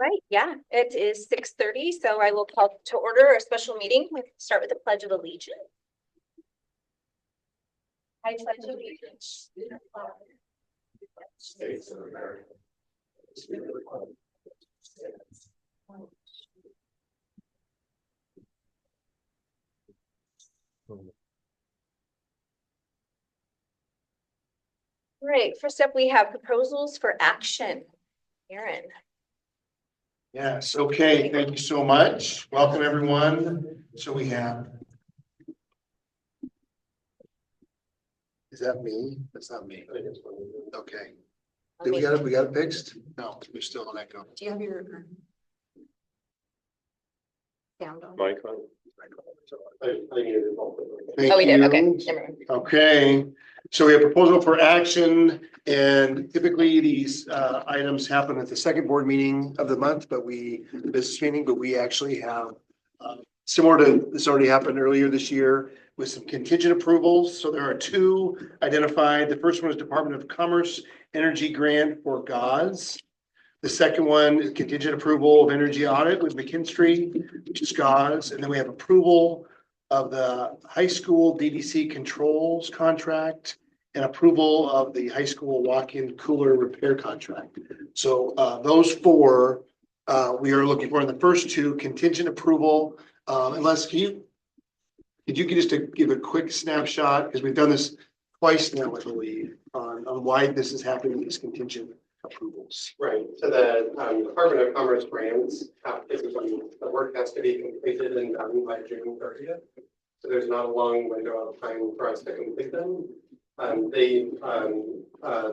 Right, yeah, it is 6:30, so I will call to order a special meeting. We start with the Pledge of Allegiance. I pledge allegiance to the flag of the United States of America, to the republic that stands one nation. Right, first up, we have proposals for action. Aaron. Yes, okay, thank you so much. Welcome, everyone. So we have. Is that me? That's not me. Okay. Did we got it fixed? No, we're still on echo. Do you have your sound on? Mic on. Thank Oh, we did, you. okay, never mind. Okay, so we have proposal for action, and typically these items happen at the second board meeting of the month, but the business meeting, but we actually have similar to this already happened earlier this year with some contingent approvals. So there are two identified. The first one is Department of Commerce Energy Grant for GAUS. The second one is contingent approval of energy audit with McKinstry, which is GAUS. And then we have approval of the high school DDC controls contract and approval of the high school walk-in cooler repair contract. So those four we are looking for in the first two contingent approval. Unless could you just give a quick snapshot, because we've done this twice now, I believe, on why this is happening, these contingent approvals. Right. So the Department of Commerce grants, the work has to be completed and done by June 30th. So there's not a long window of time for us to complete them.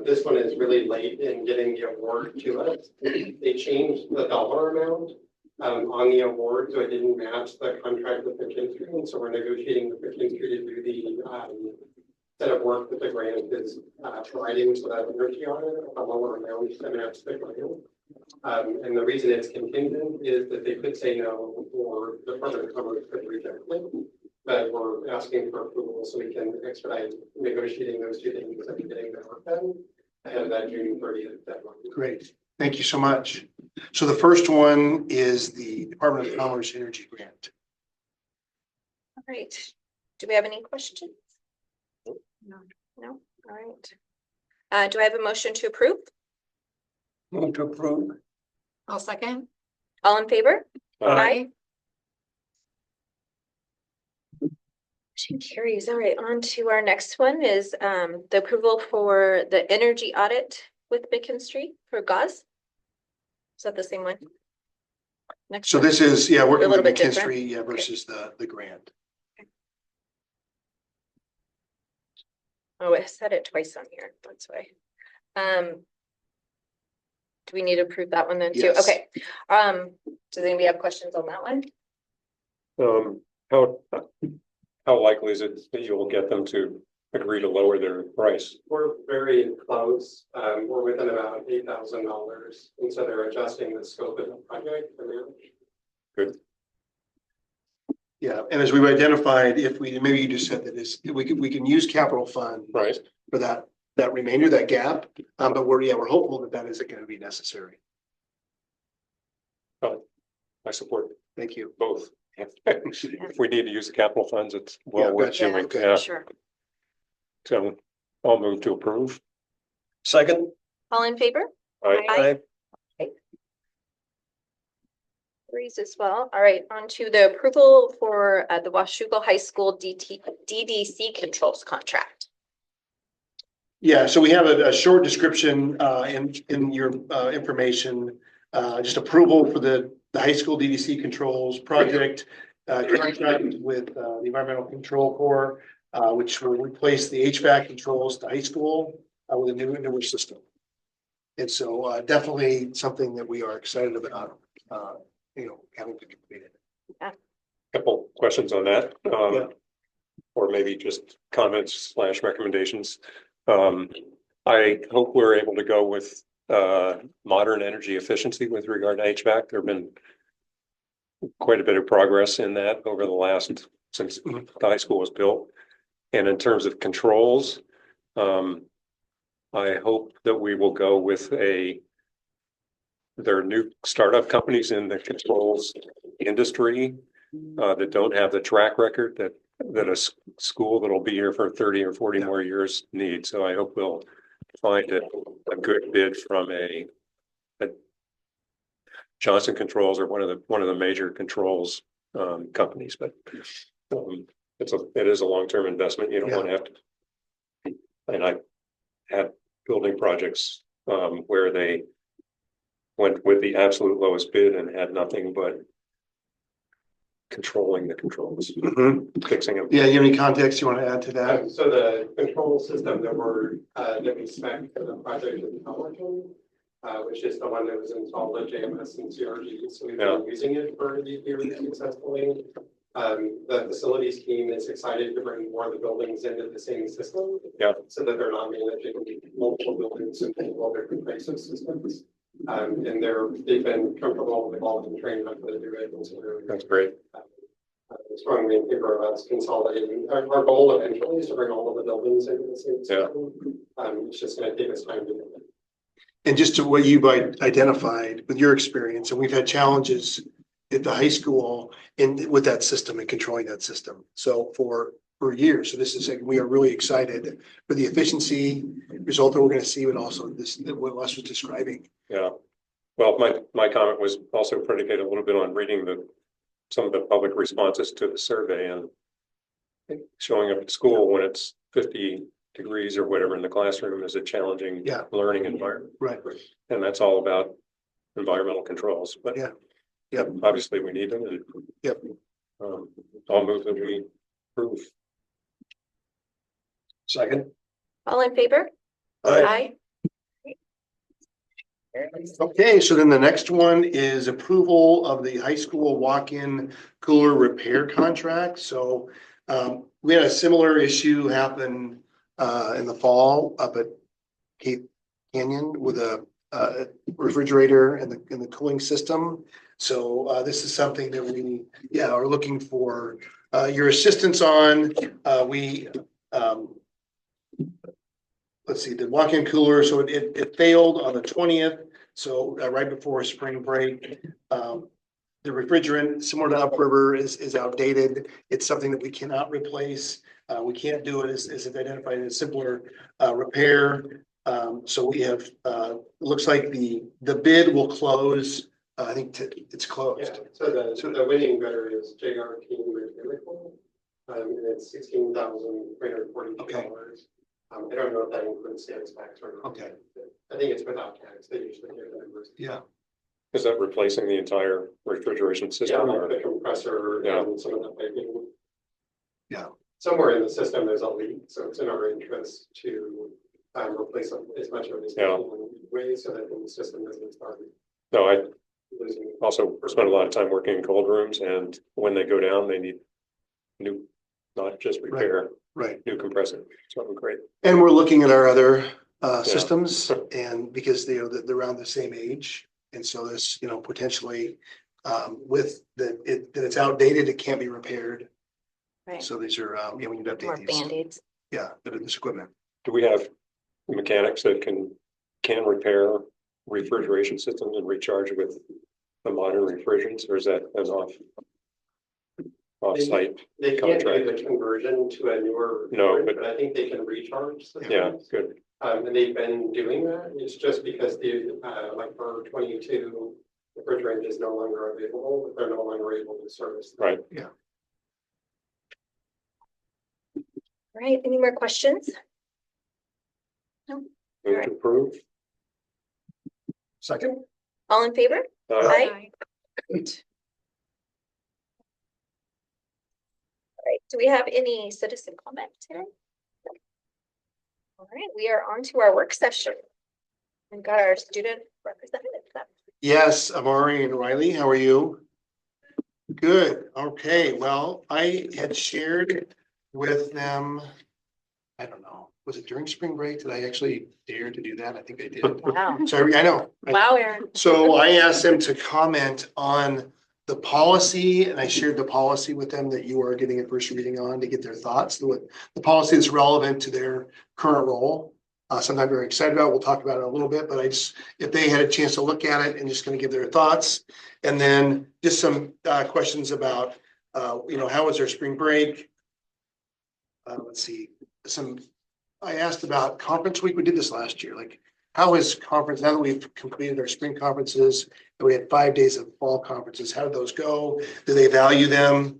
This one is really late in getting the award to us. They changed the dollar amount on the award, so it didn't match the contract with McKinstry. And so we're negotiating with McKinstry to do the set of work that the grant is providing, so that energy on it, a lower amount to match the grant. And the reason it's contingent is that they could say no, or the Department of Commerce could reject it. But we're asking for approval so we can expedite negotiating those two things and getting the work done ahead of that June 30th deadline. Great. Thank you so much. So the first one is the Department of Commerce Energy Grant. All right. Do we have any questions? No. No. All right. Do I have a motion to approve? Move to approve. I'll second. All in favor? Aye. Motion carries. All right, on to our next one is the approval for the energy audit with McKinstry for GAUS. Is that the same one? Next So one. this is, yeah, working with bit McKinstry, different. versus the grant. Oh, it said it twice on here. That's why. Do we need to approve that one then too? Yes. Okay. Does anybody have questions on that one? How likely is it that you will get them to agree to lower their price? We're very close. We're within about $8,000, and so they're adjusting the scope of the project. Good. Yeah, and as we've identified, if we, maybe you just said that this, we can use capital fund Right. for that remainder, that gap. But we're hopeful that that isn't going to be necessary. I support Thank you. both. If we need to use the capital funds, it's well Yeah, worth gotcha. doing. Okay. Yeah. Sure. So I'll move to approve. Second. All in favor? Aye. Okay. Agrees as well. All right, on to the approval for the Washougal High School DDC controls contract. Yeah, so we have a short description in your information, just approval for the high school DDC controls project, contract with the Environmental Control Corps, which will replace the HVAC controls at the high school with a newer system. And so definitely something that we are excited about, having been completed. Couple questions on that. Yeah. Or maybe just comments / recommendations. I hope we're able to go with modern energy efficiency with regard to HVAC. There have been quite a bit of progress in that over the last, since the high school was built. And in terms of controls, I hope that we will go with a there are new startup companies in the controls industry that don't have the track record that a school that'll be here for 30 or 40 more years needs. So I hope we'll find a good bid from a Johnson Controls or one of the major controls companies, but it is a long-term investment. You don't want to have to. And I had building projects where they went with the absolute lowest bid and had nothing but controlling the controls, fixing them. Yeah, you have any context you want to add to that? So the control system that we spec for the project is Pelican, which is the one that was installed at JMS and CRG. So we've been using it for these years successfully. The facilities team is excited to bring more of the buildings into the same system. Yeah. So that they're not managing multiple buildings and multiple different types of systems. And they've been comfortable with all and trained up to do it. And so That's great. Strongly in favor of us consolidating. Our goal eventually is to bring all of the buildings into the same system. It's just going to take us time to do it. And just to what you've identified with your experience, and we've had challenges at the high school with that system and controlling that system. So for years, so this is like, we are really excited for the efficiency result that we're going to see, but also this, what Les was describing. Yeah. Well, my comment was also predicated a little bit on reading some of the public responses to the survey and showing up at school when it's 50 degrees or whatever in the classroom is a challenging learning environment. Right. And that's all about environmental controls. But obviously we need them. And, I'll move that we approve. Second. All in favor? Aye. Okay, so then the next one is approval of the high school walk-in cooler repair contract. So we had a similar issue happen in the fall up at Cape Canyon with a refrigerator and the cooling system. So this is something that we are looking for your assistance on. Let's see, the walk-in cooler, so it failed on the 20th. So right before spring break, the refrigerant similar to Upriver is outdated. It's something that we cannot replace. We can't do it as identified as simpler repair. So we have, looks like the bid will close. I think it's closed. Yeah, so the winning bidder is JR Team Mechanical, and it's $16,342. Okay. I don't know if that includes sales tax or not. Okay. I think it's without tax. They usually give the numbers. Yeah. Is that replacing the entire refrigeration system? Yeah, like the compressor and some of the piping. Yeah. Somewhere in the system there's a leak, so it's in our interest to replace as much of it as we can way so that the system doesn't start. No, I also spend a lot of time working in cold rooms, and when they go down, they need new, not just repair, new compressor. So great. And we're looking at our other systems, and because they're around the same age, and so this, potentially with that it's outdated, it can't be repaired. Right. So these are we need to update More these. Band-Aids. Yeah, this equipment. Do we have mechanics that can repair refrigeration systems and recharge with the modern refrigerants, or is that an off-site? They can't do the conversion to a newer refrigerant, but I think they can recharge systems. Yeah, good. And they've been doing that. It's just because the like for 22 refrigerant is no longer available, but they're no longer able to service them. Right. Yeah. All right, any more questions? No. Move to approve. Second. All in favor? Aye. Great. All right, do we have any citizen comment today? All right, we are on to our work session. We've got our student representative. Yes, Amari and Riley, how are you? Good. Okay, well, I had shared with them, I don't know, was it during spring break? Did I actually dare to do that? I think I did. Wow. Sorry, I know. Wow, Aaron. So I asked them to comment on the policy, and I shared the policy with them that you are getting a first reading on to get their thoughts. The policy that's relevant to their current role. something I'm very excited about. We'll talk about it in a little bit, but if they had a chance to look at it and just going to give their thoughts. And then just some questions about, how was their spring break? Let's see, I asked about conference week. We did this last year. Like, how is conference, now that we've completed our spring conferences and we had 5 days of fall conferences, how did those go? Do they value them?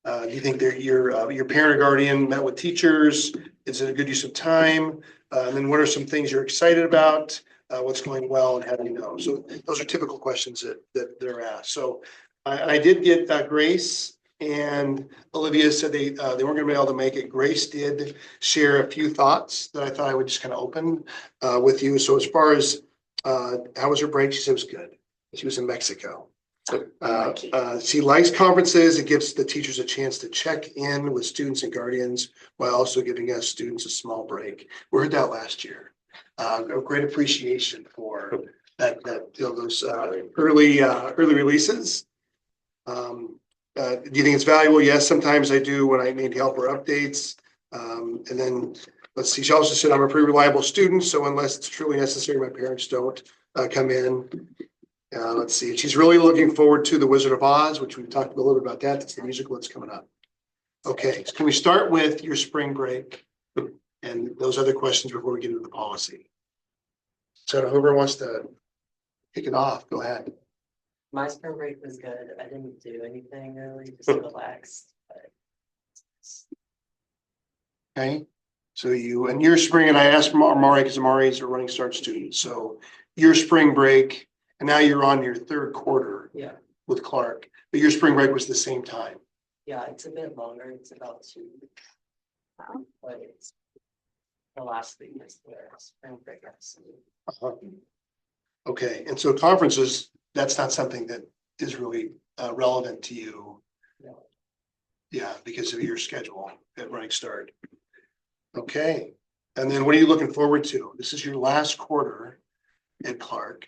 Do you think your parent or guardian met with teachers? Is it a good use of time? And then what are some things you're excited about? What's going well and how do you know? So those are typical questions that are asked. So I did get Grace and Olivia said they weren't gonna be able to make it. Grace did share a few thoughts that I thought I would just kind of open with you. So as far as how was her break? She said it was good. She was in Mexico. She likes conferences. It gives the teachers a chance to check in with students and guardians while also giving us students a small break. We heard that last year. A great appreciation for those early releases. Do you think it's valuable? Yes, sometimes I do when I need help or updates. And then let's see, she also said I'm a pretty reliable student, so unless it's truly necessary, my parents don't come in. Let's see, she's really looking forward to The Wizard of Oz, which we've talked a little bit about that. That's the musical that's coming up. Okay, so can we start with your spring break and those other questions before we get into the policy? So whoever wants to kick it off, go ahead. My spring break was good. I didn't do anything really, just relaxed. But Okay, so your spring, and I asked Amari because Amari is a running start student. So your spring break, and now you're on your third quarter yeah, with Clark, but your spring break was the same time. yeah, it's a bit longer. It's about 2 weeks. But it's the last week is where spring break is. Okay, and so conferences, that's not something that is really relevant to you. No. Yeah, because of your schedule at running start. Okay, and then what are you looking forward to? This is your last quarter at Clark.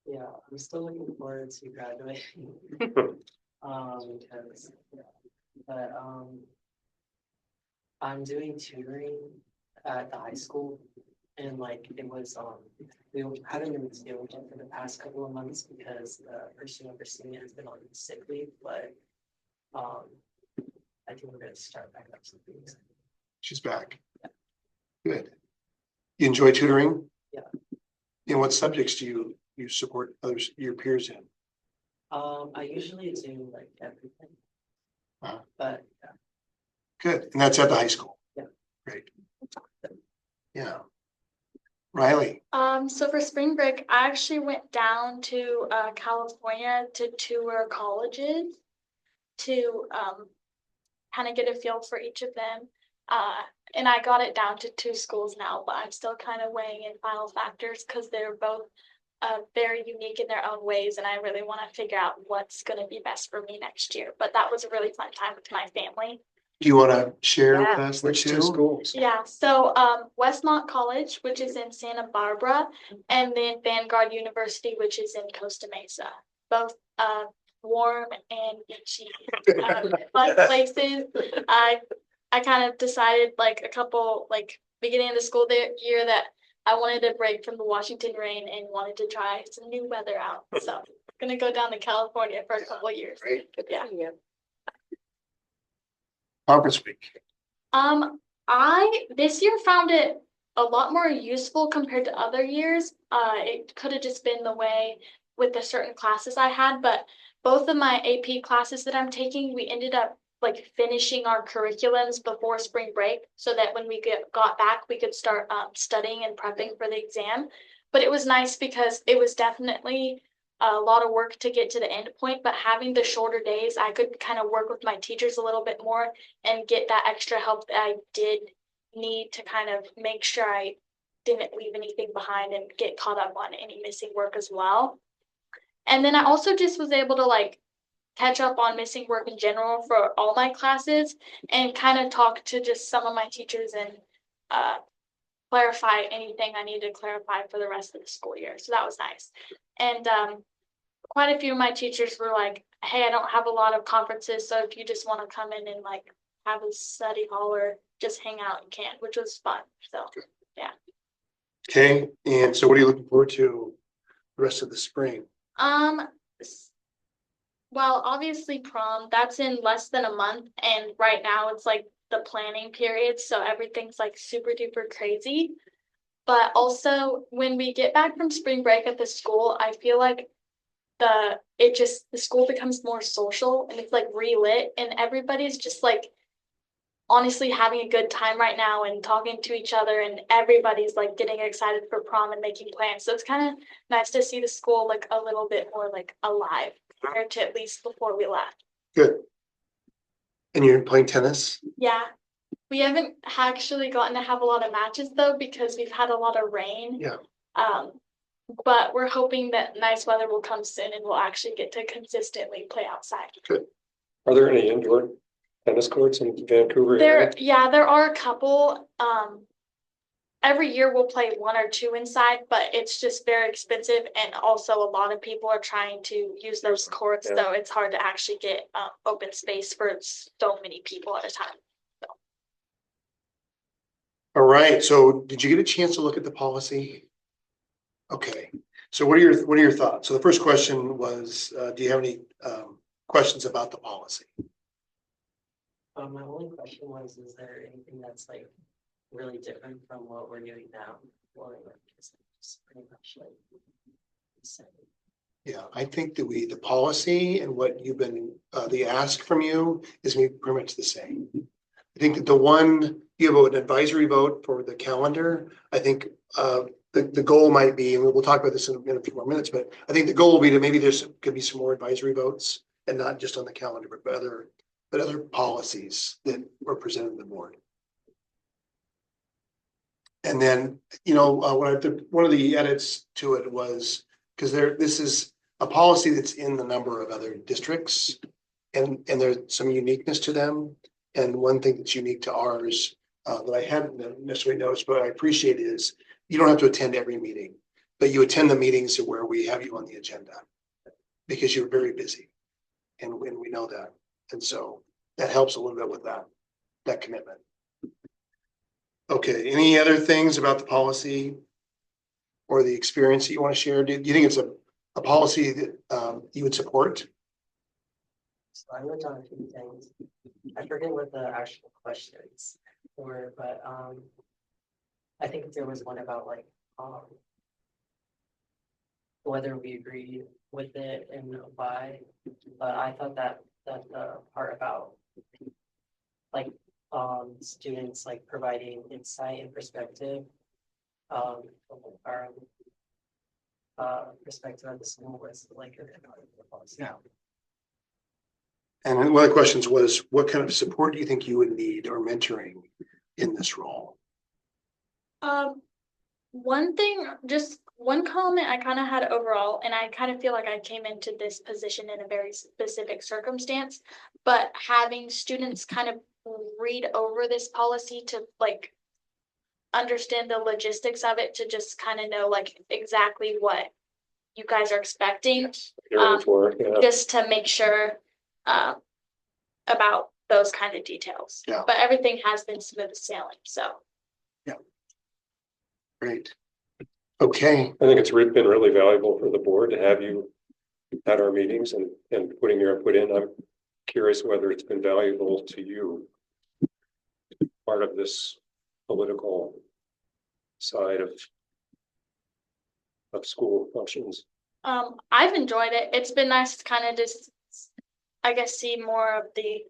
Yeah, I'm still looking forward to graduating. Because, but I'm doing tutoring at the high school, and like it was we haven't been doing it for the past couple of months because the person overseeing it has been on sick leave, but I think we're gonna start back up some things. She's back. Good. You enjoy tutoring? Yeah. And what subjects do you support your peers in? I usually do like everything. But yeah. Good, and that's at the high school? Yeah. Great. Yeah. Riley? So for spring break, I actually went down to California to tour colleges to kind of get a feel for each of them. And I got it down to 2 schools now, but I'm still kind of weighing in final factors because they're both very unique in their own ways, and I really want to figure out what's going to be best for me next year. But that was a really fun time with my family. Do you want to share Yeah. with us Which 2 schools? Yeah, so Westmont College, which is in Santa Barbara, and then Vanguard University, which is in Costa Mesa. Both warm and beachy fun places. I kind of decided like a couple beginning of the school year that I wanted a break from the Washington rain and wanted to try some new weather out. So I'm gonna go down to California for a couple of years. Great. Yeah. Conference week. I this year found it a lot more useful compared to other years. It could have just been the way with the certain classes I had, but both of my AP classes that I'm taking, we ended up like finishing our curriculums before spring break so that when we got back, we could start studying and prepping for the exam. But it was nice because it was definitely a lot of work to get to the end point, but having the shorter days, I could kind of work with my teachers a little bit more and get that extra help that I did need to kind of make sure I didn't leave anything behind and get caught up on any missing work as well. And then I also just was able to like catch up on missing work in general for all my classes and kind of talk to just some of my teachers and clarify anything I needed to clarify for the rest of the school year. So that was nice. And quite a few of my teachers were like, hey, I don't have a lot of conferences, so if you just want to come in and like have a study hall or just hang out, you can, which was fun. So yeah. Okay, and so what are you looking forward to the rest of the spring? S- Well, obviously prom, that's in less than a month, and right now it's like the planning period, so everything's like super duper crazy. But also when we get back from spring break at the school, I feel like the school becomes more social and it's like relit and everybody's just like honestly having a good time right now and talking to each other and everybody's like getting excited for prom and making plans. So it's kind of nice to see the school like a little bit more like alive compared to at least before we left. Good. And you're playing tennis? Yeah. We haven't actually gotten to have a lot of matches though because we've had a lot of rain. Yeah. Um, but we're hoping that nice weather will come soon and we'll actually get to consistently play outside. Are there any indoor tennis courts in Vancouver area? There are a couple. Every year we'll play one or two inside, but it's just very expensive, and also a lot of people are trying to use those courts, Yeah. so it's hard to actually get open space for so many people at a time. All right, so did you get a chance to look at the policy? Okay, so what are your thoughts? So the first question was, do you have any questions about the policy? My only question was, is there anything that's like really different from what we're doing now? Or like, is it just pretty much like the same? Yeah, I think that the policy and what you've been, the ask from you is gonna be pretty much the same. I think that you have an advisory vote for the calendar. I think, the goal might be, and we'll talk about this in a few more minutes, but I think the goal will be to maybe could be some more advisory votes and not just on the calendar, but other policies that were presented to the board. And then, one of the edits to it was, because this is a policy that's in the number of other districts. And there's some uniqueness to them. And one thing that's unique to ours, that I hadn't necessarily noticed, but I appreciate is you don't have to attend every meeting, but you attend the meetings where we have you on the agenda because you're very busy. And we know that. And so that helps a little bit with that commitment. Okay, any other things about the policy or the experience that you want to share? Do you think it's a policy that you would support? So I wrote down a few things. I forget what the actual questions were, but I think there was one about like whether we agreed with it and why. But I thought that the part about like students like providing insight and perspective from our perspective of the school was like a good part of the policy. Yeah. And one of the questions was, what kind of support do you think you would need or mentoring in this role? One thing, just one comment I kind of had overall, and I kind of feel like I came into this position in a very specific circumstance, but having students kind of read over this policy to like understand the logistics of it, to just kind of know like exactly what you guys are expecting, just to make sure about those kind of details. Yeah. But everything has been smooth sailing, so. Great. Okay. I think it's been really valuable for the board to have you at our meetings and putting your input in. I'm curious whether it's been valuable to you, part of this political side of school functions. I've enjoyed it. It's been nice to kind of just, I guess, see more of the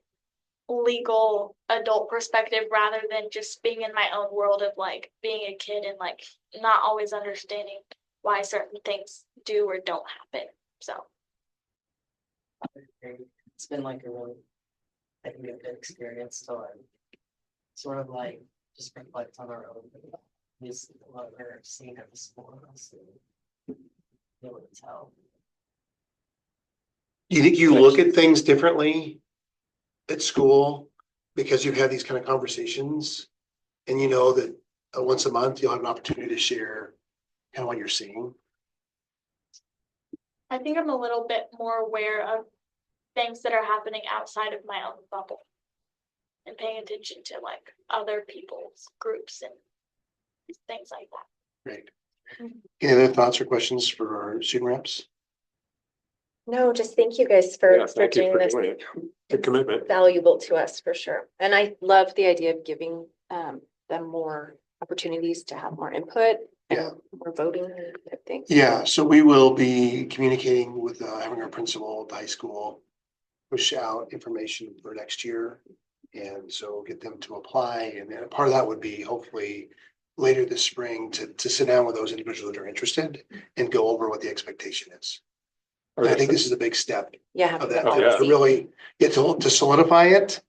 legal adult perspective rather than just being in my own world of like being a kid and like not always understanding why certain things do or don't happen. So it's been like a really, I think, a good experience to like sort of like just reflect on our own, just what we're seeing at the school and be able to tell. Do you think you look at things differently at school because you've had these kind of conversations and you know that once a month you'll have an opportunity to share kind of what you're seeing? I think I'm a little bit more aware of things that are happening outside of my own bubble and paying attention to like other people's groups and things like that. Great. Any other thoughts or questions for our student reps? No, just thank you guys Yeah, for thank you doing for this. doing it. The commitment. Valuable to us for sure. And I love the idea of giving them more opportunities to have more input Yeah. and more voting and type things. Yeah, so we will be communicating with having our principal at the high school push out information for next year. And so get them to apply. And then part of that would be hopefully later this spring to sit down with those individuals that are interested and go over what the expectation is. Are And I there think this is a big step Yeah. of that, Oh, yeah. to really get to solidify it.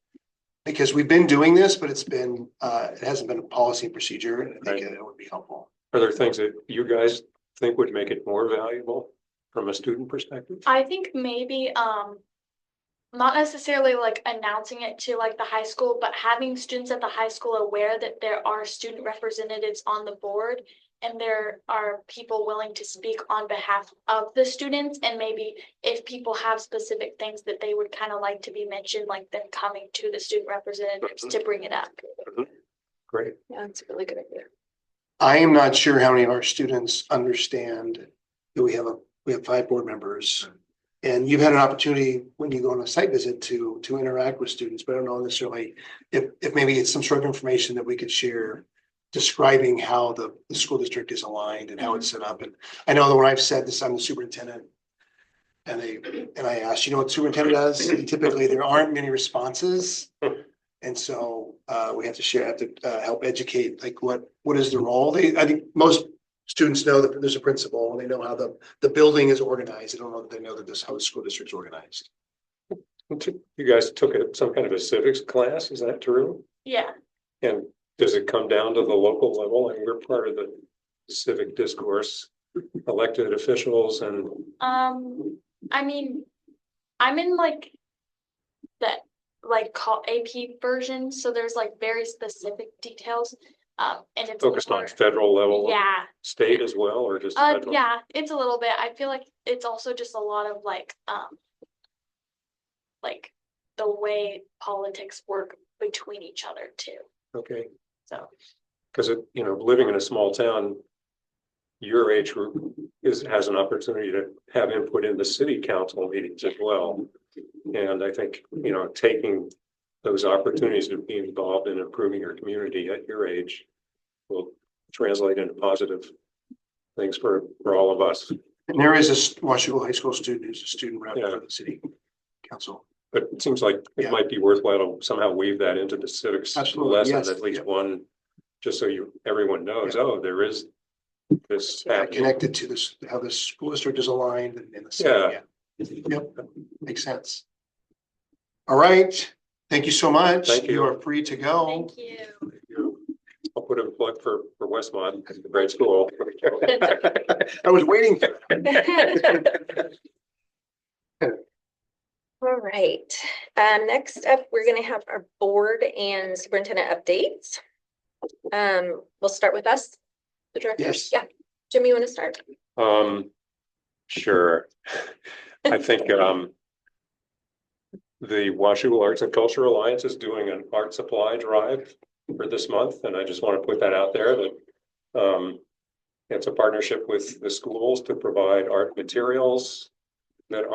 Because we've been doing this, but it's been, it hasn't been a policy and procedure, and I think it would be helpful. Are there things that you guys think would make it more valuable from a student perspective? I think maybe, not necessarily like announcing it to like the high school, but having students at the high school aware that there are student representatives on the board and there are people willing to speak on behalf of the students. And maybe if people have specific things that they would kind of like to be mentioned, like them coming to the student representatives to bring it up. Great. Yeah, it's a really good idea. I am not sure how many of our students understand that we have 5 board members. And you've had an opportunity when you go on a site visit to interact with students, but I don't know necessarily if maybe it's some sort of information that we could share describing how the school district is aligned and how it's set up. And I know that when I've said this, I'm the superintendent. And I asked, you know what superintendent does? And typically there aren't many responses. And so we have to help educate, like what is the role? I think most students know that there's a principal and they know how the building is organized. They don't know that they know that this how the school district's organized. You guys took some kind of a civics class, is that true? Yeah. And does it come down to the local level? And we're part of the civic discourse, elected officials and. I mean, I'm in like the call AP version, so there's like very specific details. And it's Focused on more, federal level, yeah. state as well, or just federal? Yeah, it's a little bit. I feel like it's also just a lot of like the way politics work between each other too. Okay, So because living in a small town, your age group has an opportunity to have input in the city council meetings as well. And I think, taking those opportunities to be involved in improving your community at your age will translate into positive things for all of us. And there is a Washougal High School student who's a student rep Yeah. for the city council. But it seems like it Yeah. might be worthwhile to somehow weave that into the civics Absolutely, lesson, yes, at least yeah. one, just so everyone knows, Yeah. oh, there is this happening. Connected to this, how the school district is aligned in the city. Yeah. Yep, makes sense. All right, thank you so much. Thank you. You are free to go. thank you. I'll put in a plug for Westmont, it's a great school. I was waiting for that. All right, next up, we're gonna have our board and superintendent updates. We'll start with us. The directors. Yes. Yeah, Jimmy, you want to start? Sure. I think the Washougal Arts and Culture Alliance is doing an art supply drive for this month, and I just want to put that out there that it's a partnership with the schools to provide art materials that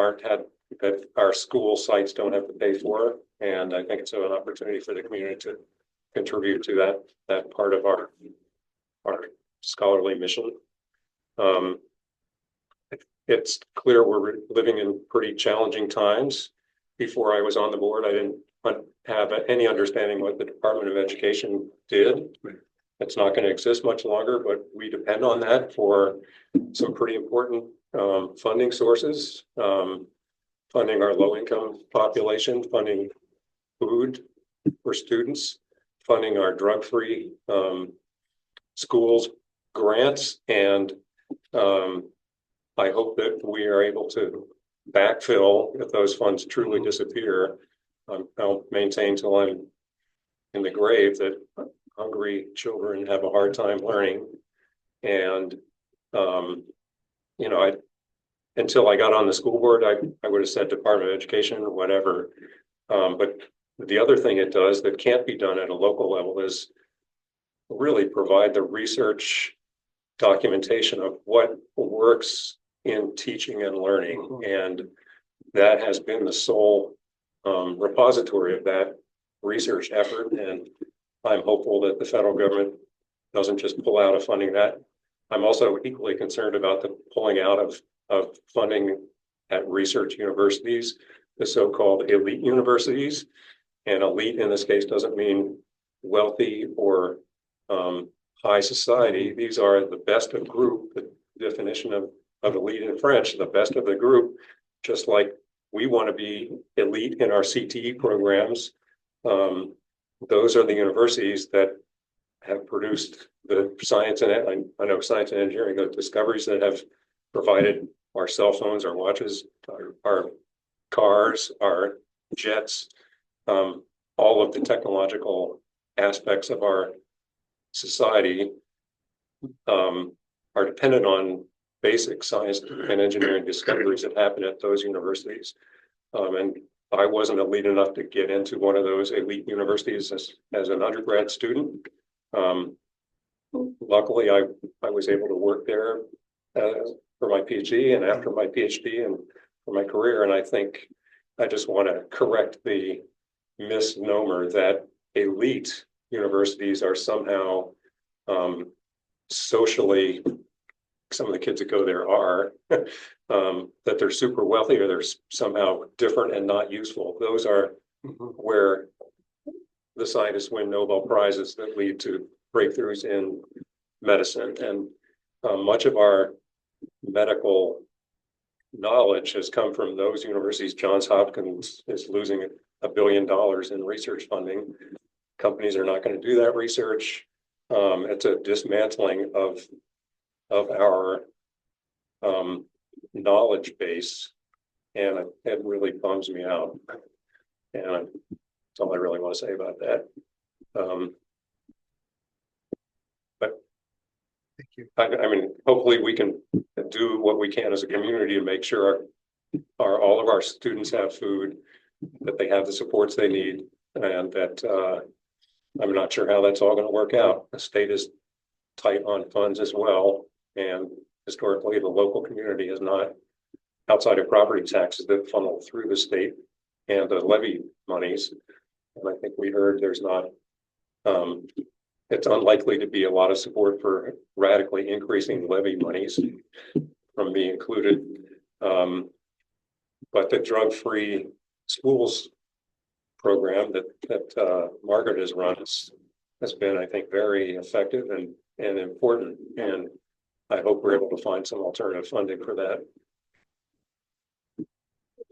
our school sites don't have to pay for, and I think it's an opportunity for the community to contribute to that part of our scholarly mission. It's clear we're living in pretty challenging times. Before I was on the board, I didn't have any understanding what the Department of Education did. It's not going to exist much longer, but we depend on that for some pretty important funding sources, funding our low-income population, funding food for students, funding our drug-free schools grants, and I hope that we are able to backfill if those funds truly disappear. I'll maintain till I'm in the grave that hungry children have a hard time learning, and until I got on the school board, I would have said Department of Education or whatever. But the other thing it does that can't be done at a local level is really provide the research documentation of what works in teaching and learning. And that has been the sole repository of that research effort. And I'm hopeful that the federal government doesn't just pull out of funding that. I'm also equally concerned about the pulling out of funding at research universities, the so-called elite universities. And elite in this case doesn't mean wealthy or high society. These are the best of group, the definition of elite in French, the best of the group, just like we want to be elite in our CTE programs. Those are the universities that have produced the science and I know science and engineering, the discoveries that have provided our cell phones, our watches, our cars, our jets, all of the technological aspects of our society are dependent on basic science and engineering discoveries that happen at those universities. And I wasn't elite enough to get into one of those elite universities as an undergrad student. Luckily, I was able to work there for my PhD and after my PhD and for my career. And I think I just want to correct the misnomer that elite universities are somehow socially, some of the kids that go there are, that they're super wealthy or they're somehow different and not useful. Those are where the scientists win Nobel Prizes that lead to breakthroughs in medicine. And much of our medical knowledge has come from those universities. Johns Hopkins is losing $1 billion in research funding. Companies are not going to do that research. It's a dismantling of our knowledge base, and it really bums me out. And that's all I really want to say about that. But Thank you. I mean, hopefully we can do what we can as a community to make sure all of our students have food, that they have the supports they need, and that I'm not sure how that's all going to work out. The state is tight on funds as well, and historically the local community is not, outside of property taxes that funnel through the state and the levy monies. And I think we heard there's not, it's unlikely to be a lot of support for radically increasing levy monies from me included. But the drug-free schools program that Margaret has run has been, I think, very effective and important. And I hope we're able to find some alternative funding for that.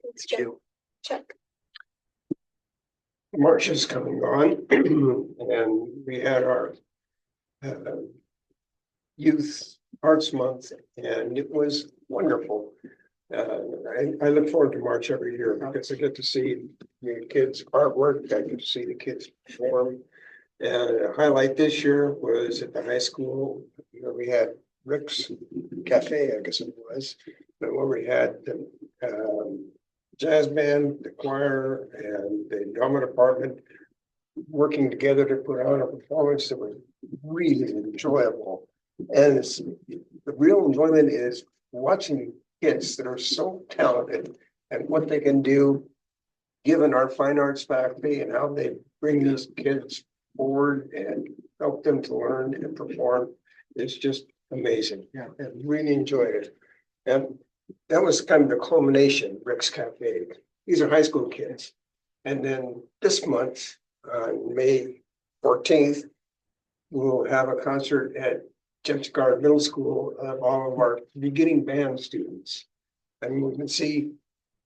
Thanks, Jim. Chuck. March is coming on, and we had our Youth Arts Month, and it was wonderful. I look forward to March every year because I get to see the kids' artwork, I get to see the kids perform. And a highlight this year was at the high school. You know, we had Rick's Cafe, I guess it was, but where we had the jazz band, the choir, and the drama department working together to put on a performance that was really enjoyable. And the real enjoyment is watching kids that are so talented and what they can do, given our fine arts faculty and how they bring these kids forward and help them to learn and perform. It's just amazing. Yeah, I really enjoyed it. And that was kind of the culmination, Rick's Cafe. These are high school kids. And then this month, on May 14th, we'll have a concert at Jemsgard Middle School of all of our beginning band students. And we can see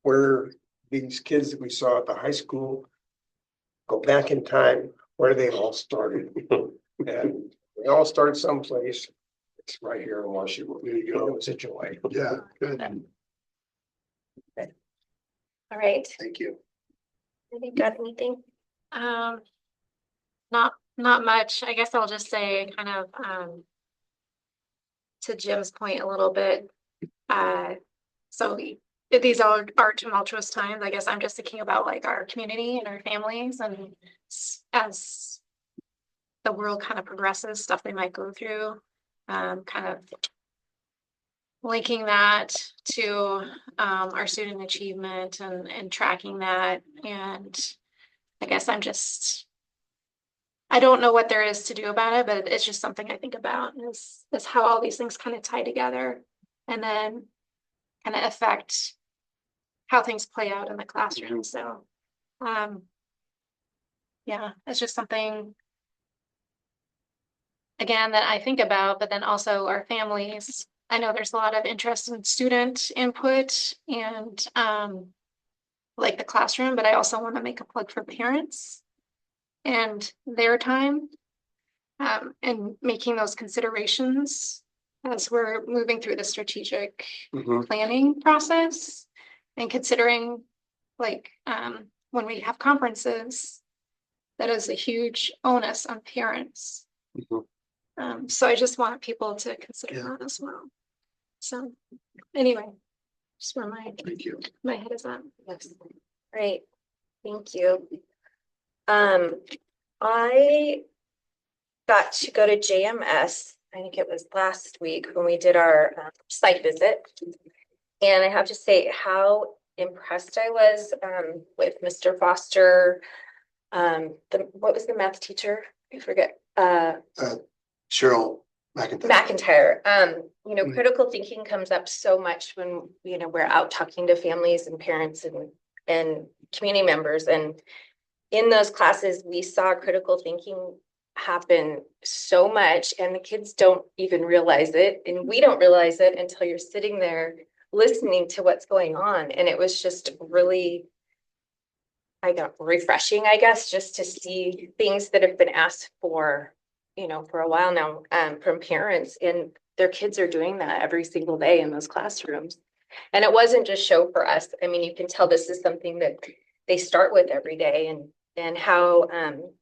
where these kids that we saw at the high school go back in time, where they all started. And they all start someplace. It's right here in Washougal. You know, it's a joy. Yeah, good. All right. Thank you. Have you got anything? Not much. I guess I'll just say kind of to Jim's point a little bit. So these are tumultuous times. I guess I'm just thinking about like our community and our families, and as the world kind of progresses, stuff they might go through. kind of linking that to our student achievement and tracking that. And I guess I don't know what there is to do about it, but it's just something I think about is how all these things kind of tie together and then kind of affect how things play out in the classroom. So, yeah, it's just something, again, that I think about, but then also our families. I know there's a lot of interest in student input and like the classroom, but I also want to make a plug for parents and their time and making those considerations as we're moving through the strategic planning process and considering like when we have conferences, that is a huge onus on parents. So I just want people to consider that as well. So anyway, just where my head is at. Yes. Great. Thank you. I got to go to JMS. I think it was last week when we did our site visit. And I have to say how impressed I was with Mr. Foster. What was the math teacher? I forget. Cheryl McIntyre. Critical thinking comes up so much when, we're out talking to families and parents and community members. And in those classes, we saw critical thinking happen so much, and the kids don't even realize it. And we don't realize it until you're sitting there listening to what's going on. And it was just really, refreshing, I guess, just to see things that have been asked for, for a while now from parents, and their kids are doing that every single day in those classrooms. And it wasn't just show for us. I mean, you can tell this is something that they start with every day, and how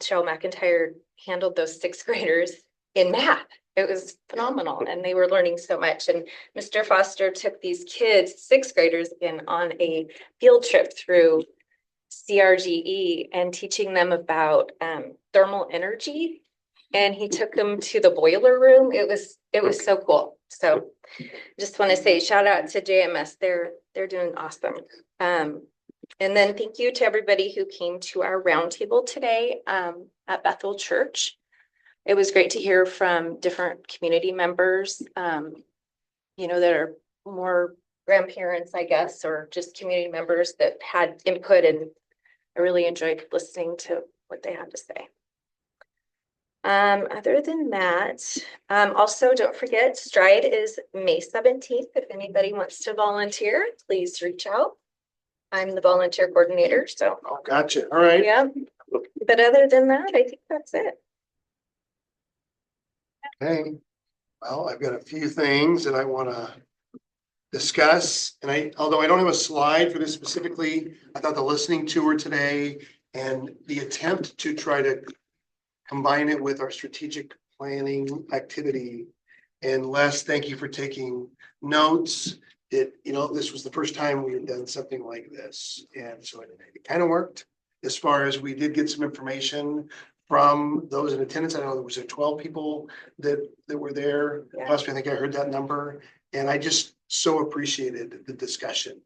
Cheryl McIntyre handled those sixth graders in math. It was phenomenal, and they were learning so much. And Mr. Foster took these kids, sixth graders, on a field trip through CRGE and teaching them about thermal energy. And he took them to the boiler room. It was so cool. So just want to say shout out to JMS. They're doing awesome. And then thank you to everybody who came to our roundtable today at Bethel Church. It was great to hear from different community members, that are more grandparents, I guess, or just community members that had input, and I really enjoyed listening to what they had to say. Other than that, also don't forget, Stride is May 17th. If anybody wants to volunteer, please reach out. I'm the volunteer coordinator, so. Oh, gotcha. All right. Yeah. But other than that, I think that's it. Okay. Well, I've got a few things that I want to discuss, and although I don't have a slide for this specifically, I thought the listening tour today and the attempt to try to combine it with our strategic planning activity. And Les, thank you for taking notes. This was the first time we had done something like this. And so it kind of worked as far as we did get some information from those in attendance. I know there was 12 people that were there. Yeah. Possibly, I think I heard that number. And I just so appreciated the discussion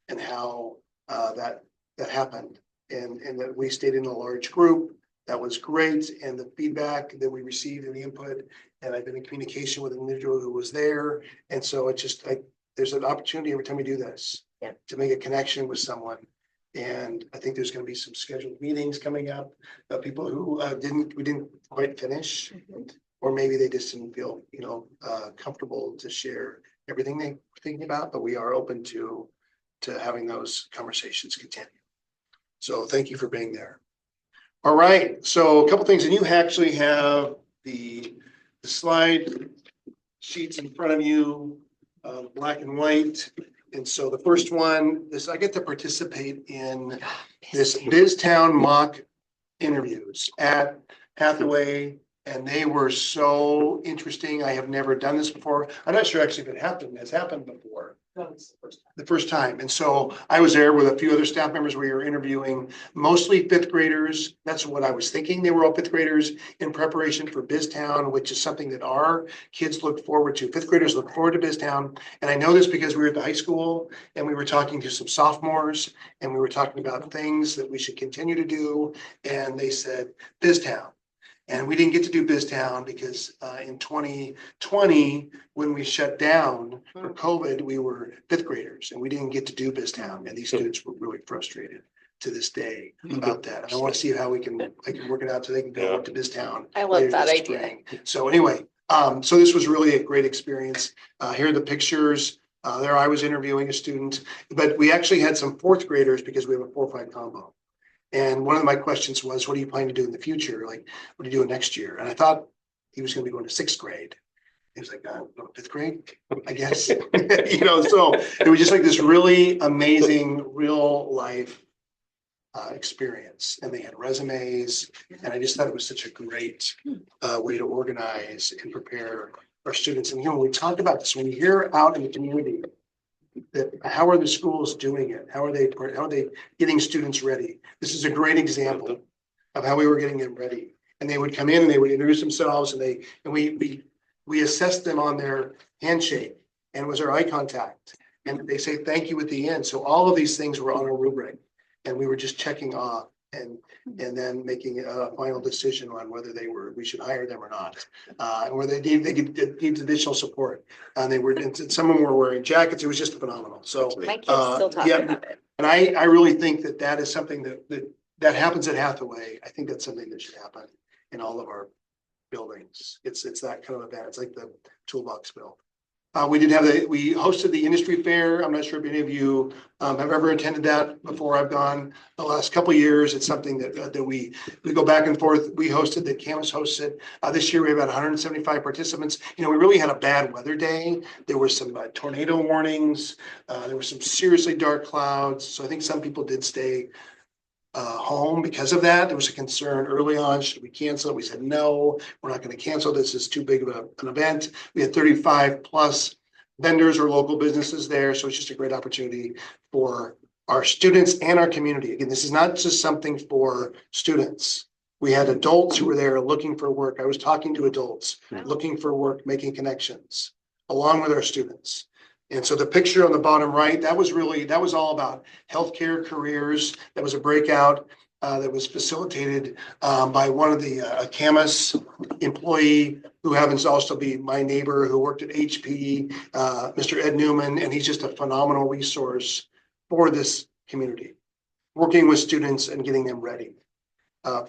and how that happened. And that we stayed in a large group. That was great. And the feedback that we received and the input, and I've been in communication with an individual who was there. And so it's just there's an opportunity every time we do this to make a connection with someone. And I think there's going to be some scheduled meetings coming up of people who we didn't quite finish, or maybe they just didn't feel, comfortable to share everything they were thinking about, but we are open to having those conversations continue. So thank you for being there. All right, so a couple things, and you actually have the slide sheets in front of you, black and white. And so the first one is I get to participate in this BizTown mock interviews at Hathaway, and they were so interesting. I have never done this before. I'm not sure actually if it has happened before. That was the first time. the first time. And so I was there with a few other staff members. We were interviewing mostly fifth graders. That's what I was thinking. They were all fifth graders in preparation for BizTown, which is something that our kids look forward to. Fifth graders look forward to BizTown. And I know this because we were at the high school and we were talking to some sophomores and we were talking about things that we should continue to do. And they said, BizTown. And we didn't get to do BizTown because in 2020, when we shut down for COVID, we were fifth graders and we didn't get to do BizTown. And these students were really frustrated to this day about that. And I want to see how I can work it out so they can go to BizTown. I love later that this idea. spring. So anyway, so this was really a great experience. Here are the pictures. There I was interviewing a student, but we actually had some fourth graders because we have a 4-5 combo. And one of my questions was, what are you planning to do in the future? Like, what are you doing next year? And I thought he was going to be going to 6th grade. He was like, no, 5th grade, I guess. So it was just like this really amazing real life experience. And they had resumes. And I just thought it was such a great way to organize and prepare our students. And, when we talk about this, when we hear out in the community, that how are the schools doing it? How are they getting students ready? This is a great example of how we were getting them ready. And they would come in and they would introduce themselves and we assessed them on their handshake and it was our eye contact. And they say thank you at the end. So all of these things were on a rubric and we were just checking off and then making a final decision on whether we should hire them or not, and where they need additional support. And and some of them were wearing jackets. It was just phenomenal. So My kids still talk about it. And I really think that is something that happens at Hathaway. I think that's something that should happen in all of our buildings. It's that kind of event. It's like the toolbox bill. We hosted the industry fair. I'm not sure if any of you have ever attended that before. I've gone the last couple of years. It's something that we go back and forth. We hosted, that Camus hosted. This year we have about 175 participants. We really had a bad weather day. There were some tornado warnings. There were some seriously dark clouds. So I think some people did stay home because of that. There was a concern early on, should we cancel? We said, no, we're not going to cancel. This is too big of an event. We had 35 plus vendors or local businesses there. So it's just a great opportunity for our students and our community. Again, this is not just something for students. We had adults who were there looking for work. I was talking to adults looking for work, making connections along with our students. And so the picture on the bottom right, that was all about healthcare careers. That was a breakout that was facilitated by one of the Camus employee who happens to also be my neighbor who worked at HP, Mr. Ed Newman, and he's just a phenomenal resource for this community, working with students and getting them ready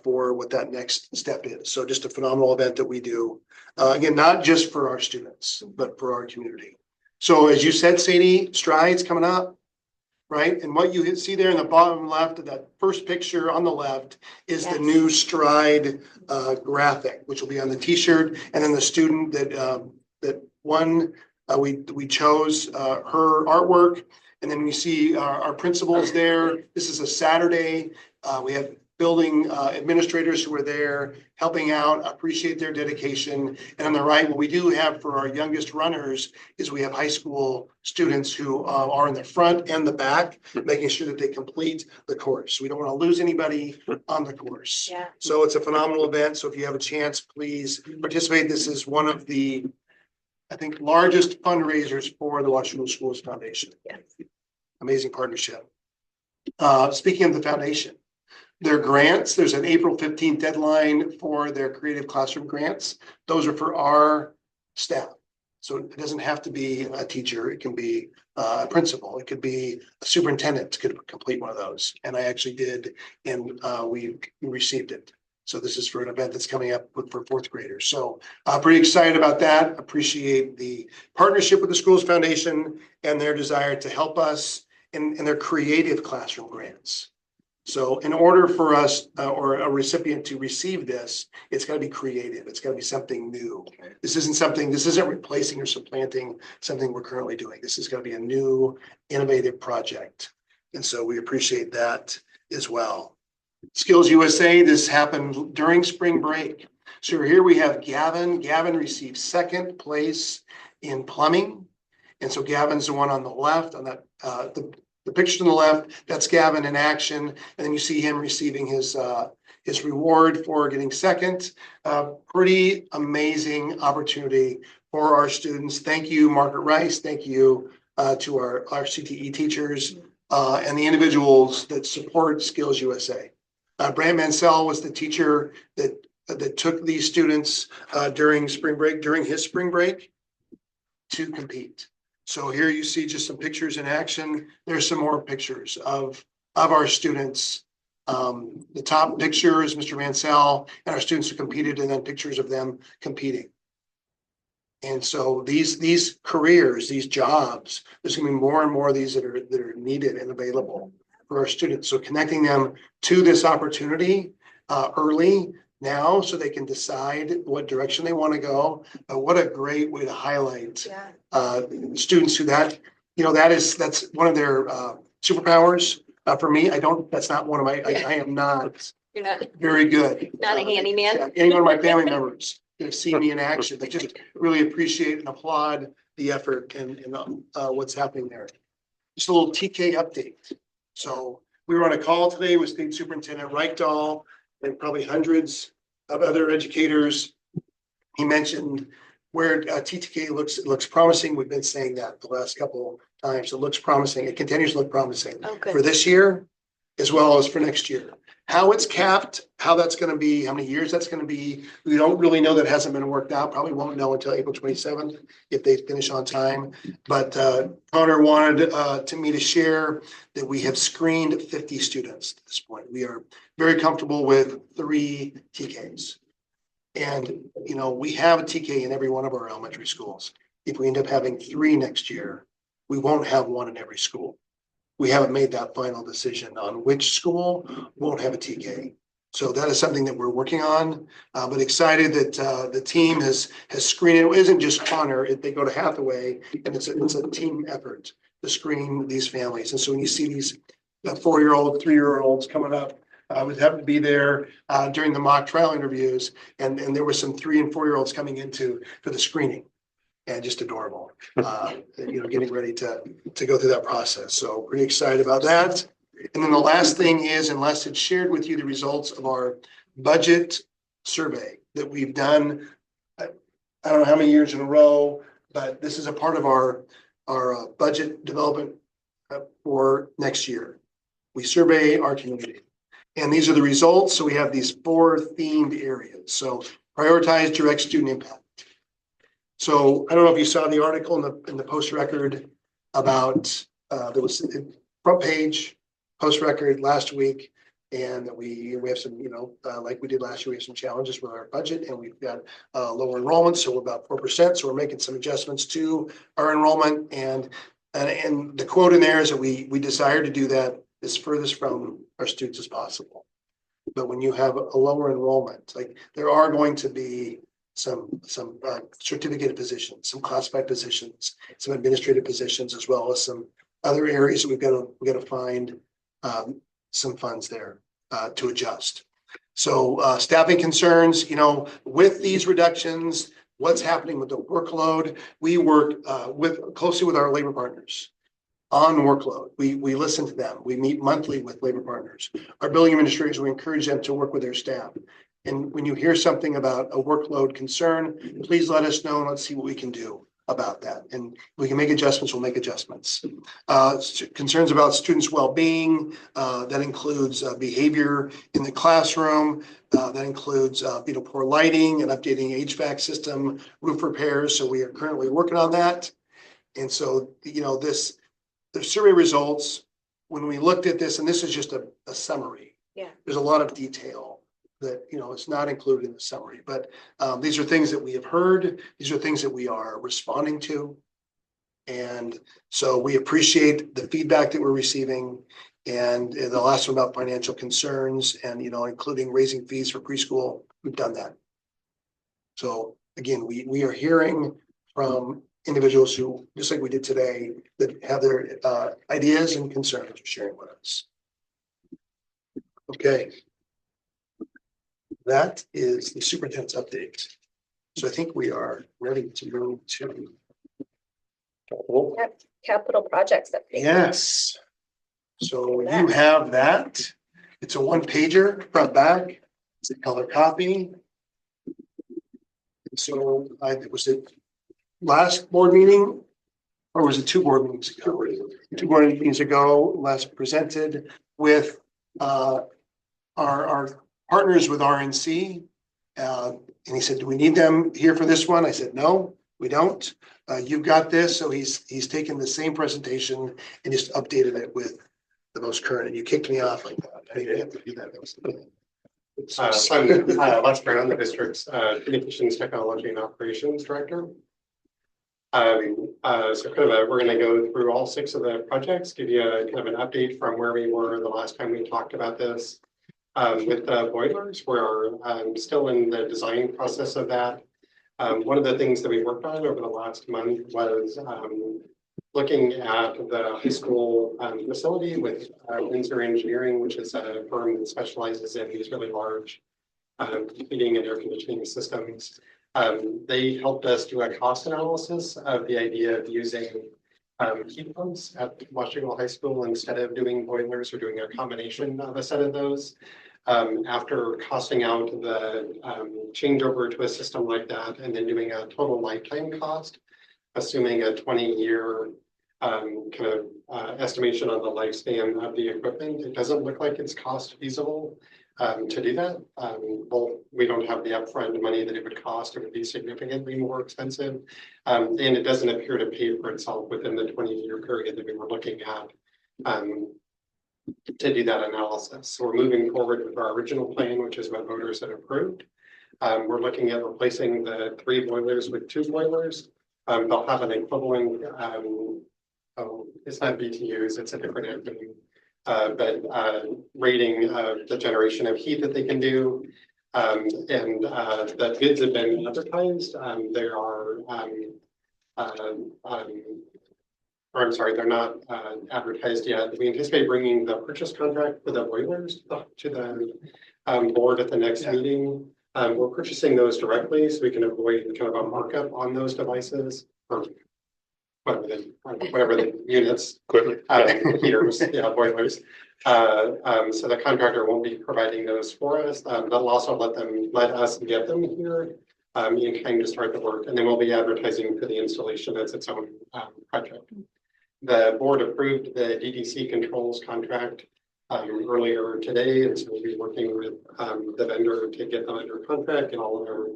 for what that next step is. So just a phenomenal event that we do, again, not just for our students, but for our community. So as you said, Sadie, strides coming up, right? And what you see there in the bottom left of that first picture on the left is the new stride graphic, which will be on the t-shirt. And then the student that won, we chose her artwork. And then we see our principals there. This is a Saturday. We have building administrators who are there helping out, appreciate their dedication. And on the right, what we do have for our youngest runners is we have high school students who are in the front and the back, making sure that they complete the course. We don't want to lose anybody on the course. Yeah. So it's a phenomenal event. So if you have a chance, please participate. This is one of the, I think, largest fundraisers for the Washougal Schools Foundation. Yes. Amazing partnership. Speaking of the foundation, their grants, there's an April 15th deadline for their creative classroom grants. Those are for our staff. So it doesn't have to be a teacher. It can be a principal. It could be a superintendent could complete one of those. And I actually did, and we received it. So this is for an event that's coming up for fourth graders. So pretty excited about that. Appreciate the partnership with the Schools Foundation and their desire to help us in their creative classroom grants. So in order for us or a recipient to receive this, it's got to be creative. It's got to be something new. This isn't replacing or supplanting something we're currently doing. This is going to be a new, innovative project. And so we appreciate that as well. Skills USA, this happened during spring break. So here we have Gavin. Gavin received second place in plumbing. And so Gavin's the one on the left on that, the picture on the left, that's Gavin in action. And then you see him receiving his reward for getting second. Pretty amazing opportunity for our students. Thank you, Margaret Rice. Thank you to our CTE teachers and the individuals that support Skills USA. Brant Mansell was the teacher that took these students during his spring break to compete. So here you see just some pictures in action. There's some more pictures of our students. The top picture is Mr. Mansell and our students who competed, and then pictures of them competing. And so these careers, these jobs, there's gonna be more and more of these that are needed and available for our students. So connecting them to this opportunity early now so they can decide what direction they want to go. What a great way to highlight students who that's one of their superpowers. For me, that's not one of my, I am not You're not, very good. not a handyman. Any one of my family members that see me in action, they just really appreciate and applaud the effort and what's happening there. Just a little TK update. So we were on a call today with State Superintendent Reichdahl and probably hundreds of other educators. He mentioned where TTK looks promising. We've been saying that the last couple times. It looks promising. It continues to look promising for this year as well as for next year. How it's capped, how that's going to be, how many years that's going to be, we don't really know. That hasn't been worked out. Probably won't know until April 27th if they finish on time. But Connor wanted me to share that we have screened 50 students at this point. We are very comfortable with 3 TKs. And, we have a TK in every one of our elementary schools. If we end up having 3 next year, we won't have 1 in every school. We haven't made that final decision on which school won't have a TK. So that is something that we're working on, but excited that the team has screened. It isn't just Connor. They go to Hathaway, and it's a team effort to screen these families. And so when you see these 4-year-old, 3-year-olds coming up, I was having to be there during the mock trial interviews, and there were some 3 and 4-year-olds coming for the screening. And just adorable, getting ready to go through that process. So pretty excited about that. And then the last thing is, unless it's shared with you the results of our budget survey that we've done, I don't know how many years in a row, but this is a part of our budget development for next year. We survey our community, and these are the results. So we have these 4 themed areas. So prioritize direct student impact. So I don't know if you saw the article in the Post Record about there was a front page Post Record last week, and we have some, like we did last year, we have some challenges with our budget, and we've got lower enrollment, so we're about 4%. So we're making some adjustments to our enrollment, and the quote in there is that we desire to do that as furthest from our students as possible. But when you have a lower enrollment, like there are going to be some certificated positions, some classified positions, some administrative positions, as well as some other areas that we've got to find some funds there to adjust. So staffing concerns, with these reductions, what's happening with the workload? We work closely with our labor partners on workload. We listen to them. We meet monthly with labor partners. Our building administrators, we encourage them to work with their staff. And when you hear something about a workload concern, please let us know and let's see what we can do about that. And if we can make adjustments, we'll make adjustments. Concerns about students' well-being, that includes behavior in the classroom, that includes poor lighting and updating HVAC system, roof repairs. So we are currently working on that. And so, the survey results, when we looked at this, and this is just a summary. Yeah. There's a lot of detail that, it's not included in the summary, but these are things that we have heard. These are things that we are responding to. And so we appreciate the feedback that we're receiving. And the last one about financial concerns and, including raising fees for preschool, we've done that. So again, we are hearing from individuals who, just like we did today, that have their ideas and concerns for sharing with us. Okay. That is the superintendent's update. So I think we are ready to move to Capital. Capital projects update. Yes. So you have that. It's a one pager front back. It's a color copy. So was it last board meeting? Or was it two board meetings ago? 2 board meetings ago, Les presented with our partners with RNC. And he said, do we need them here for this one? I said, no, we don't. You've got this. So he's taken the same presentation and just updated it with the most current. And you kicked me off like that. I didn't have to do that. I'm Les Brown, the district's communications technology and operations director. So we're going to go through all 6 of the projects, give you a kind of an update from where we were the last time we talked about this. With the boilers, we're still in the design process of that. One of the things that we worked on over the last month was looking at the high school facility with Windsor Engineering, which is a firm that specializes in these really large heating and air conditioning systems. They helped us do a cost analysis of the idea of using heat pumps at Washougal High School instead of doing boilers or doing a combination of a set of those. After costing out the changeover to a system like that and then doing a total lifetime cost, assuming a 20-year estimation on the lifespan of the equipment, it doesn't look like it's cost feasible to do that. Well, we don't have the upfront money that it would cost. It would be significantly more expensive. And it doesn't appear to pay for itself within the 20-year period that we were looking at to do that analysis. So we're moving forward with our original plan, which is what voters had approved. We're looking at replacing the 3 boilers with 2 boilers. They'll have an equivalent, it's not BTUs, it's a different acronym. But rating the generation of heat that they can do. The bids have been advertised. There are, or I'm sorry, they're not advertised yet. We anticipate bringing the purchase contract for the boilers to the board at the next meeting. We're purchasing those directly so we can avoid kind of a markup on those devices. Or whatever the units, Equipment. heaters, boilers. So the contractor won't be providing those for us. They'll also let us get them here in time to start the work, and then we'll be advertising for the installation as its own project. The board approved the DDC controls contract earlier today, and so we'll be working with the vendor to get them under contract and all of their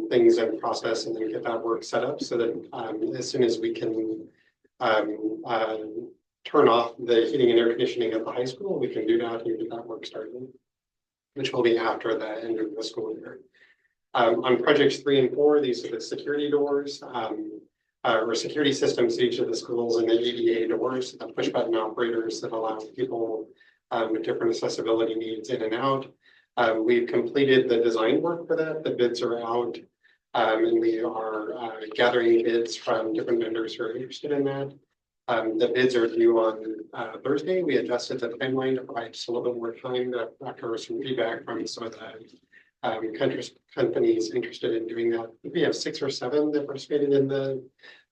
things in process and then get that work set up so that as soon as we can turn off the heating and air conditioning at the high school, we can do that and get that work started, which will be after the end of the school year. On projects 3 and 4, these are the security doors or security systems to each of the schools and the EDA doors, the push button operators that allow people with different accessibility needs in and out. We've completed the design work for that. The bids are out, and we are gathering bids from different vendors who are interested in that. The bids are due on Thursday. We adjusted the timeline to provide just a little bit more time after some feedback from some of the companies interested in doing that. We have 6 or 7 that participated in the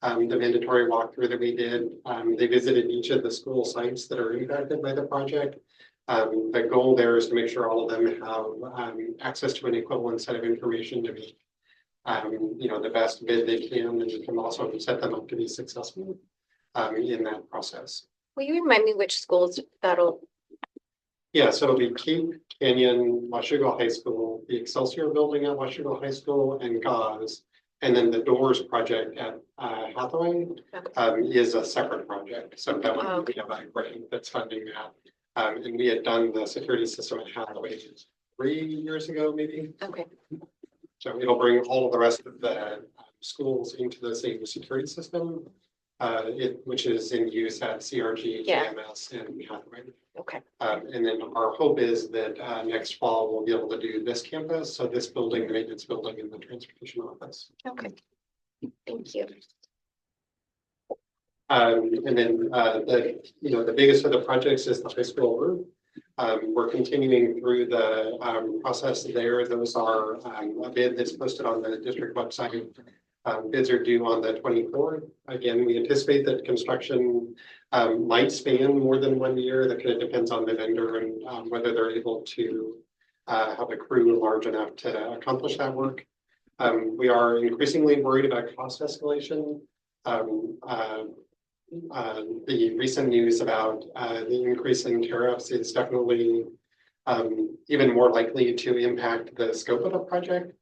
mandatory walkthrough that we did. They visited each of the school sites that are impacted by the project. The goal there is to make sure all of them have access to an equivalent set of information to make the best bid they can, and you can also set them up to be successful in that process. Will you remind me which schools that'll? Yeah, so it'll be Cape Canyon, Washougal High School, the Excelsior building at Washougal High School, and GAUS. And then the doors project at Hathaway is a separate project. So that one we have a grant that's funding that. And we had done the security system at Hathaway 3 years ago, maybe. Okay. So it'll bring all of the rest of the schools into the same security system, which is in use at CRG, JMS, and Hathaway. Okay. And then our hope is that next fall we'll be able to do this campus, so this building, the maintenance building, and the transportation office. Okay. Thank you. And then the biggest of the projects is the high school roof. We're continuing through the process there. Those are a bid that's posted on the district website Bids are due on the 24th. Again, we anticipate that construction might span more than 1 year. That kind of depends on the vendor and whether they're able to have a crew large enough to accomplish that work. We are increasingly worried about cost escalation. The recent news about the increase in tariffs is definitely even more likely to impact the scope of the project.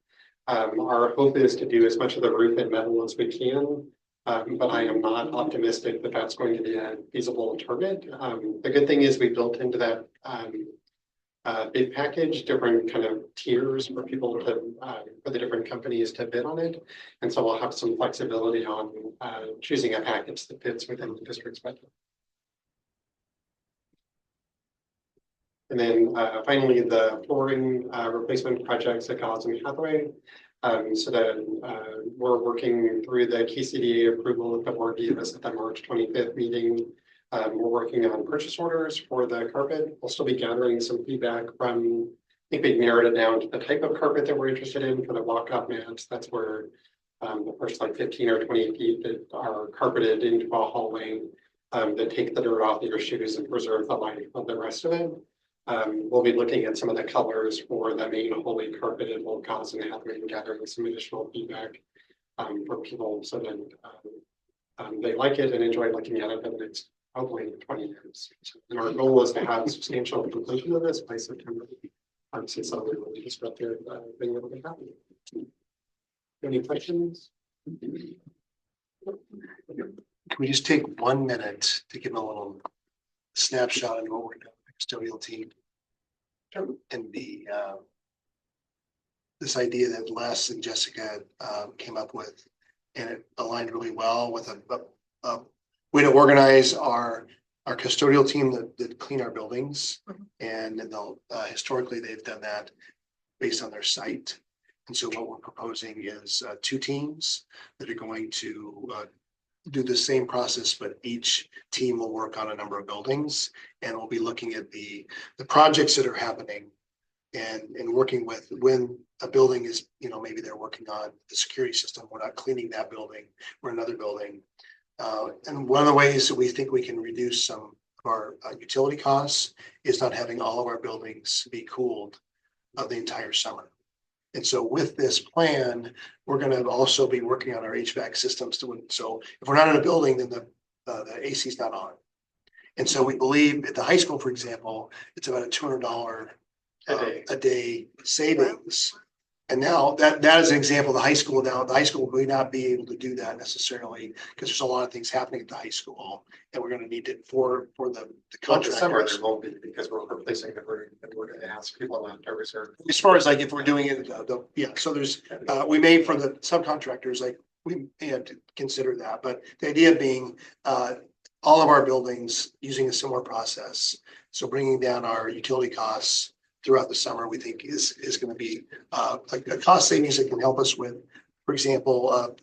Our hope is to do as much of the roof in metal as we can, but I am not optimistic that that's going to be a feasible target. The good thing is we built into that bid package different kind of tiers for people to, for the different companies to bid on it. And so we'll have some flexibility on choosing a package that fits within the district's budget. And then finally, the flooring replacement projects at Gauss and Hathaway. So that we're working through the KCDA approval of the board gave us at the March 25th meeting. We're working on purchase orders for the carpet. We'll still be gathering some feedback from, I think we've narrowed it down to the type of carpet that we're interested in for the walk-up mats. That's where the first like 15 or 20 feet that are carpeted into a hallway that take the dirt off of your shoes and preserve the life of the rest of it. We'll be looking at some of the colors for the main wholly carpeted will cause and Hathaway and gathering some additional feedback from people so that they like it and enjoy looking at it for the next hopefully 20 years. And our goal is to have substantial completion of this by September. Obviously, something really disruptive being able to happen. Any questions? Can we just take 1 minute to give a little snapshot of what we're doing with the custodial team? And the this idea that Les and Jessica came up with, and it aligned really well with a way to organize our custodial team that clean our buildings. And then they'll historically they've done that based on their site. And so what we're proposing is 2 teams that are going to do the same process, but each team will work on a number of buildings, and we'll be looking at the projects that are happening and working with when a building is, you know, maybe they're working on the security system. We're not cleaning that building, we're another building. And one of the ways that we think we can reduce some of our utility costs is not having all of our buildings be cooled the entire summer. And so with this plan, we're going to also be working on our HVAC systems so if we're not in a building, then the AC is not on. And so we believe at the high school, for example, it's about a $200 a day savings. And now that is an example of the high school. Now the high school may not be able to do that necessarily because there's a lot of things happening at the high school, and we're going to need it for the contractors. Summer there won't be because we're replacing the roof and we're going to ask people not to reserve. As far as like if we're doing it, yeah. So there's we may for the subcontractors like we had to consider that, but the idea being all of our buildings using a similar process. So bringing down our utility costs throughout the summer, we think is going to be like a cost savings that can help us with, for example,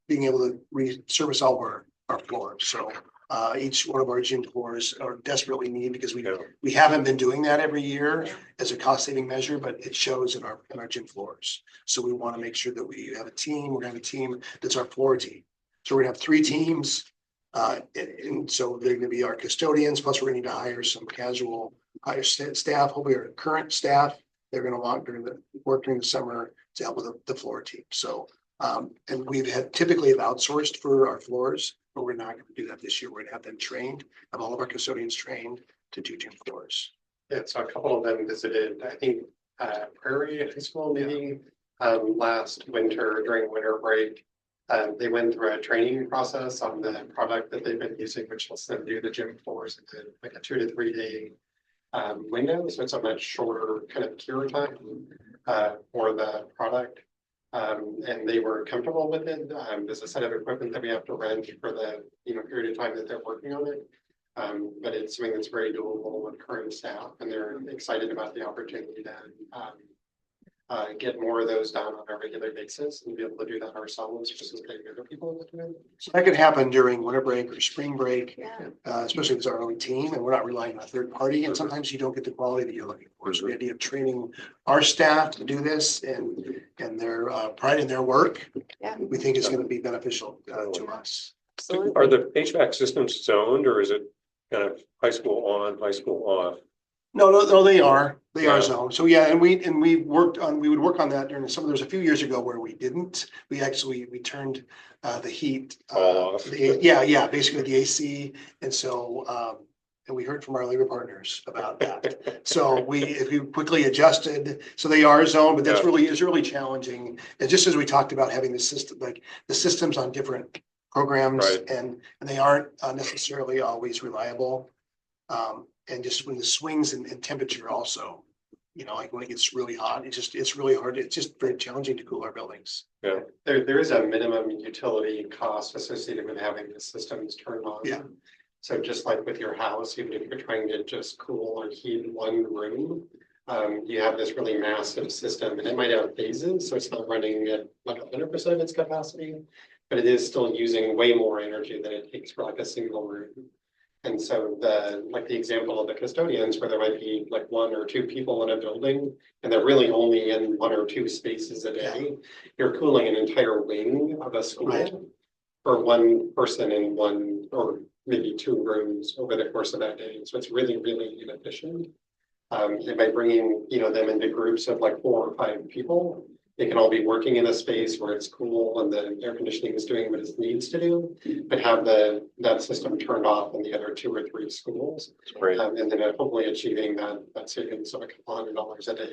being able to resurface all of our floors. So each one of our gym floors are desperately needed because we haven't been doing that every year as a cost saving measure, but it shows in our gym floors. So we want to make sure that we have a team. We're going to have a team that's our floor team. So we're going to have 3 teams. And so they're going to be our custodians, plus we're going to need to hire some casual hire staff, hopefully our current staff. They're going to work during the summer to help with the floor team. So, and we've typically have outsourced for our floors, but we're not going to do that this year. We're going to have them trained, have all of our custodians trained to do gym floors. Yeah, so a couple of them visited, I think, Prairie High School maybe last winter during winter break. They went through a training process on the product that they've been using, which lets them do the gym floors in like a 2 to 3 day window. So it's a much shorter kind of cure time for the product. And they were comfortable with it. There's a set of equipment that we have to rent for the period of time that they're working on it. But it's something that's very doable with current staff, and they're excited about the opportunity to get more of those done on a regular basis and be able to do that ourselves versus paying other people to do it. So that could happen during winter break or spring break, Yeah. especially if it's our own team and we're not relying on a third party. And sometimes you don't get the quality that you're looking for. So the idea of training our staff to do this and their pride in their work, Yeah. we think is going to be beneficial to us. Absolutely. Are the HVAC systems zoned or is it kind of high school on, high school off? No, they are Yeah. zoned. So yeah, and we would work on that during the summer. There was a few years ago where we didn't. We turned the heat. All off. Yeah, basically the AC. And so, and we heard from our labor partners about that. So if we quickly adjusted, so they are zoned, but that's Yeah. is really challenging. And just as we talked about having the system, like the systems on different programs Right. and they aren't necessarily always reliable. And just when the swings in temperature also, like when it gets really hot, it's really hard. It's just very challenging to cool our buildings. There is a minimum utility cost associated with having the systems turned on. Yeah. So just like with your house, even if you're trying to just cool or heat one room, you have this really massive system and it might have phases, so it's not running at like 100% of its capacity, but it is still using way more energy than it takes for like a single room. And so the example of the custodians where there might be like one or two people in a building and they're really only in one or two spaces a day. You're cooling an entire wing of a school Right. for one person in one or maybe two rooms over the course of that day. So it's really, really inefficient. And by bringing, them into groups of like 4 or 5 people, they can all be working in a space where it's cool and the air conditioning is doing what it needs to do, but have that system turned off in the other 2 or 3 schools. Great. And then hopefully achieving that savings of $200 a day.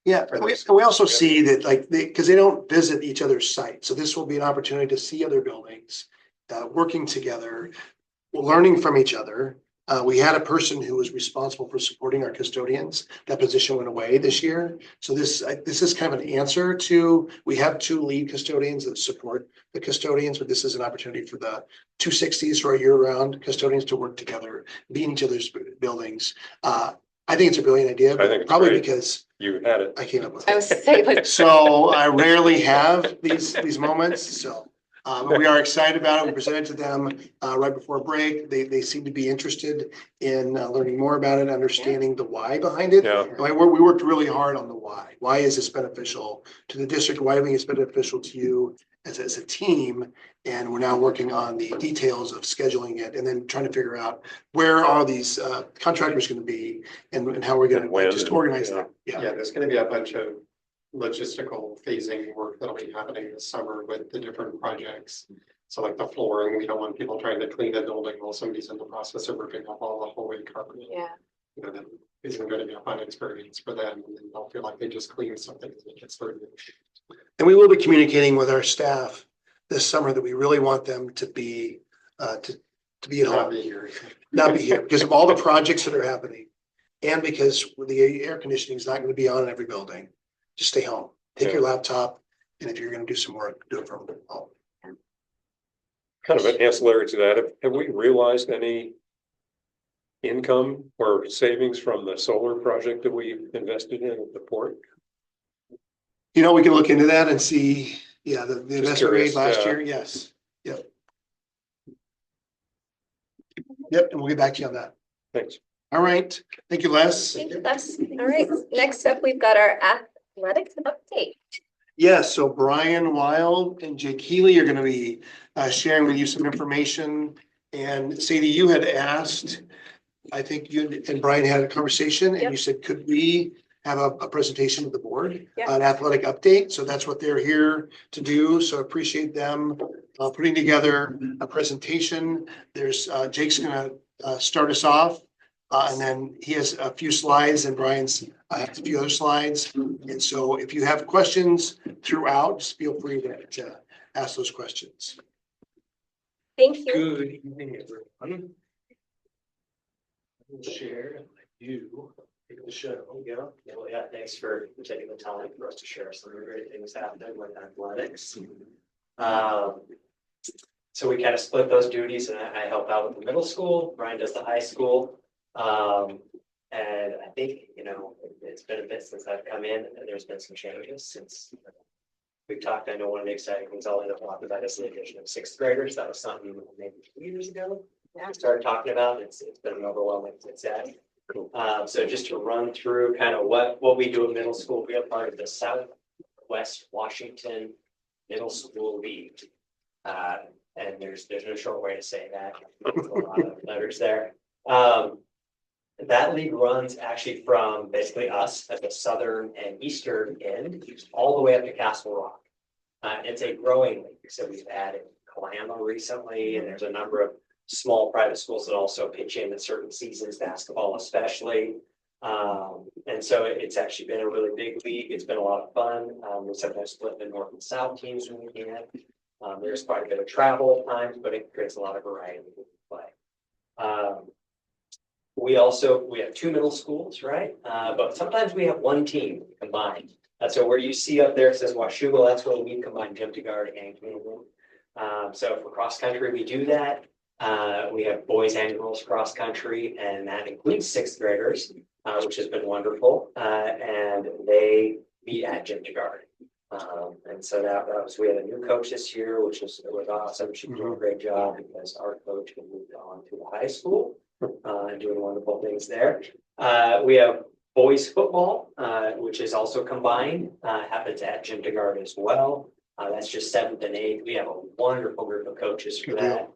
Yeah, For and those we also schools. see that because they don't visit each other's sites. So this will be an opportunity to see other buildings, working together, learning from each other. We had a person who was responsible for supporting our custodians. That position went away this year. So this is kind of an answer to, we have 2 lead custodians that support the custodians, but this is an opportunity for the 260s or year-round custodians to work together, be in each other's buildings. I think it's a brilliant idea, I think it's probably great. because You had it. I came up with I it. was saying, So I rarely have these moments, so. But we are excited about it. We presented to them right before break. They seem to be interested in learning more about it, understanding the why behind it. Yeah. And we worked really hard on the why. Why is this beneficial to the district? Why do you think it's beneficial to you as a team? And we're now working on the details of scheduling it and then trying to figure out where are these contractors going to be and how we're going And when, to just organize yeah. that. Yeah, there's going to be a bunch of logistical phasing work that'll be happening this summer with the different projects. So like the flooring, we don't want people trying to clean a building while somebody's in the process of ripping up all the hallway carpet. yeah, That isn't going to be a fun experience for them, and they'll feel like they just cleaned something as it gets started. And we will be communicating with our staff this summer that we really want them to be to be at Not home, be here. not be here because of all the projects that are happening. And because the air conditioning is not going to be on in every building. Just stay home, take your laptop, and if you're going to do some work, do it from home. Kind of an ancillary to that, have we realized any income or savings from the solar project that we invested in at the port? We can look into that and see, the investment made curious, last yeah. year, yes, yep. Yep, and we'll get back to you on that. Thanks. All right, thank you, Les. thank you, Les. All right, next up, we've got our athletics update. Yes, so Brian Wild and Jake Healy are going to be sharing with you some information. And Sadie, you had asked, I think you and Brian had a conversation and Yep. you said, could we have a presentation to the board, Yeah. an athletic update? So that's what they're here to do. So appreciate them putting together a presentation. There's Jake's going to start us off. And then he has a few slides and Brian's has a few other slides. And so if you have questions throughout, just feel free to ask those questions. Thank you. Good evening, everyone. I will share and let you take the show. Yeah, thanks for taking the time for us to share some of the great things happening with athletics. So we kind of split those duties and I help out with the middle school, Brian does the high school. And I think, it's been a bit since I've come in, and there's been some changes since we've talked. I know one of the exciting things I'll end up talking about is the addition of sixth graders. That was something maybe 2 years ago. Yeah. We started talking about. It's been an overwhelming success. So just to run through kind of what we do at middle school, we are part of the Southwest Washington Middle School League. And there's no short way to say that. There's a lot of letters there. That league runs actually from basically us at the southern and eastern end, all the way up to Castle Rock. It's a growing league, so we've added Kalama recently, and there's a number of small private schools that also pitch in at certain seasons, basketball especially. And so it's actually been a really big league. It's been a lot of fun. We sometimes split the north and south teams when we can. There's quite a bit of travel at times, but it creates a lot of variety in play. We have 2 middle schools, right? But sometimes we have one team combined. So where you see up there, it says Washougal, that's where we combine gym to guard and canyon. So for cross country, we do that. We have boys and girls cross country, and that includes 6th graders, which has been wonderful. And they meet at gym to guard. And so we had a new coach this year, which was awesome. She did a great job because our coach had moved on to the high school and doing wonderful things there. We have boys football, which is also combined, happens at gym to guard as well. That's just 7th and 8th. We have a wonderful group of coaches for that.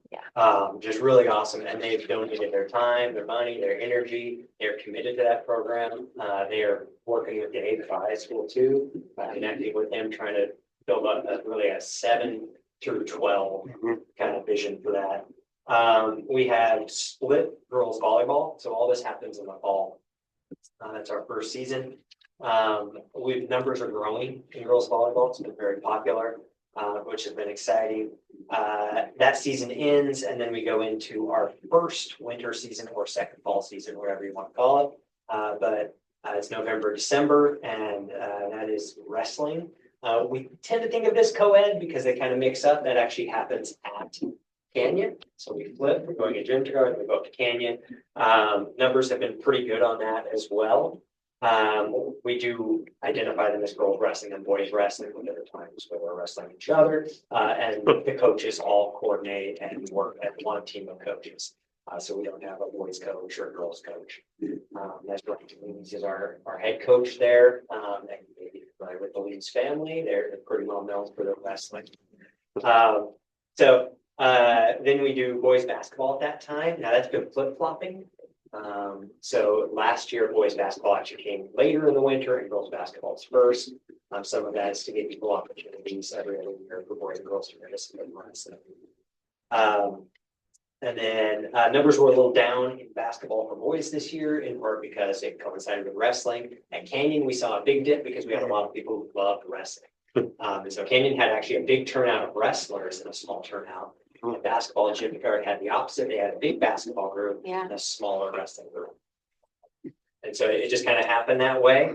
Just really awesome. And they've donated their time, their money, their energy. They're committed to that program. They are working with the 8th high school too, connecting with them, trying to build up really a 7 through 12 kind of vision for that. We have split girls volleyball. So all this happens in the fall. That's our first season. Numbers are growing in girls volleyball. It's been very popular, which has been exciting. That season ends, and then we go into our first winter season or second fall season, whatever you want to call it. But it's November, December, and that is wrestling. We tend to think of this co-ed because they kind of mix up. That actually happens at Canyon. So we flip, we're going to gym to guard, we go up to Canyon. Numbers have been pretty good on that as well. We do identify them as girls wrestling and boys wrestling, with other times where they're wrestling each other. And the coaches all coordinate and work at one team of coaches. So we don't have a boys coach or a girls coach. That's what Leeds is our head coach there. And maybe familiar with the Leeds family. They're pretty well known for their wrestling. Then we do boys basketball at that time. Now that's been flip-flopping. So last year, boys basketball actually came later in the winter and girls basketball is first. Some of that is to give people opportunities every other year for boys and girls to participate in wrestling. And then numbers were a little down in basketball for boys this year, in part because it coincided with wrestling. At Canyon, we saw a big dip because we had a lot of people who loved wrestling. And so Canyon had actually a big turnout of wrestlers and a small turnout. And basketball and gym to guard had the opposite. They had a big basketball group and a smaller wrestling group. And so it just kind of happened that way.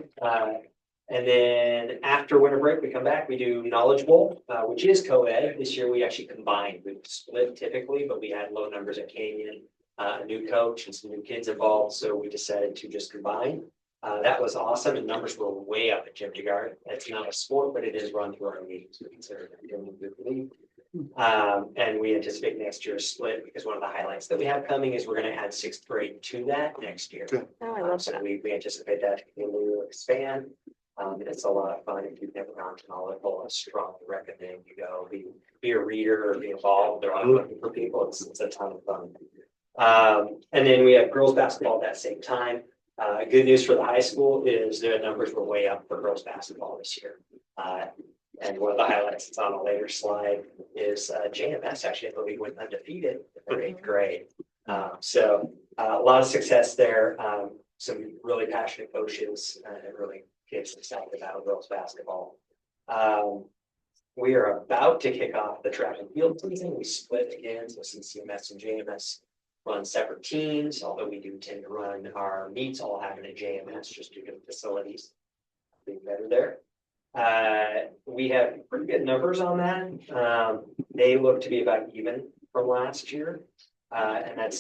And then after winter break, we come back, we do Knowledge Bowl, which is co-ed. This year we actually combined. We split typically, but we had low numbers at Canyon, a new coach and some new kids involved. So we decided to just combine. That was awesome. And numbers were way up at gym to guard. It's not a sport, but it is run through our league. So we consider it a good league. And we anticipate next year a split because one of the highlights that we have coming is we're going to add 6th grade to that next year. Oh, I love So that. we anticipate that to continue to expand. It's a lot of fun. If you've never gone to Knowledge Bowl, I strongly recommend you go. Be a reader or be involved. They're always looking for people. It's a ton of fun. And then we have girls basketball at that same time. Good news for the high school is their numbers were way up for girls basketball this year. And one of the highlights that's on a later slide is JMS actually, I believe, went undefeated in their 8th grade. So a lot of success there. Some really passionate coaches and really kids excited about girls basketball. We are about to kick off the track and field season. We split again, so since CMS and JMS run separate teams, although we do tend to run our meets all happen at JMS just due to the facilities being better there. We have pretty good numbers on that. They look to be about even from last year. And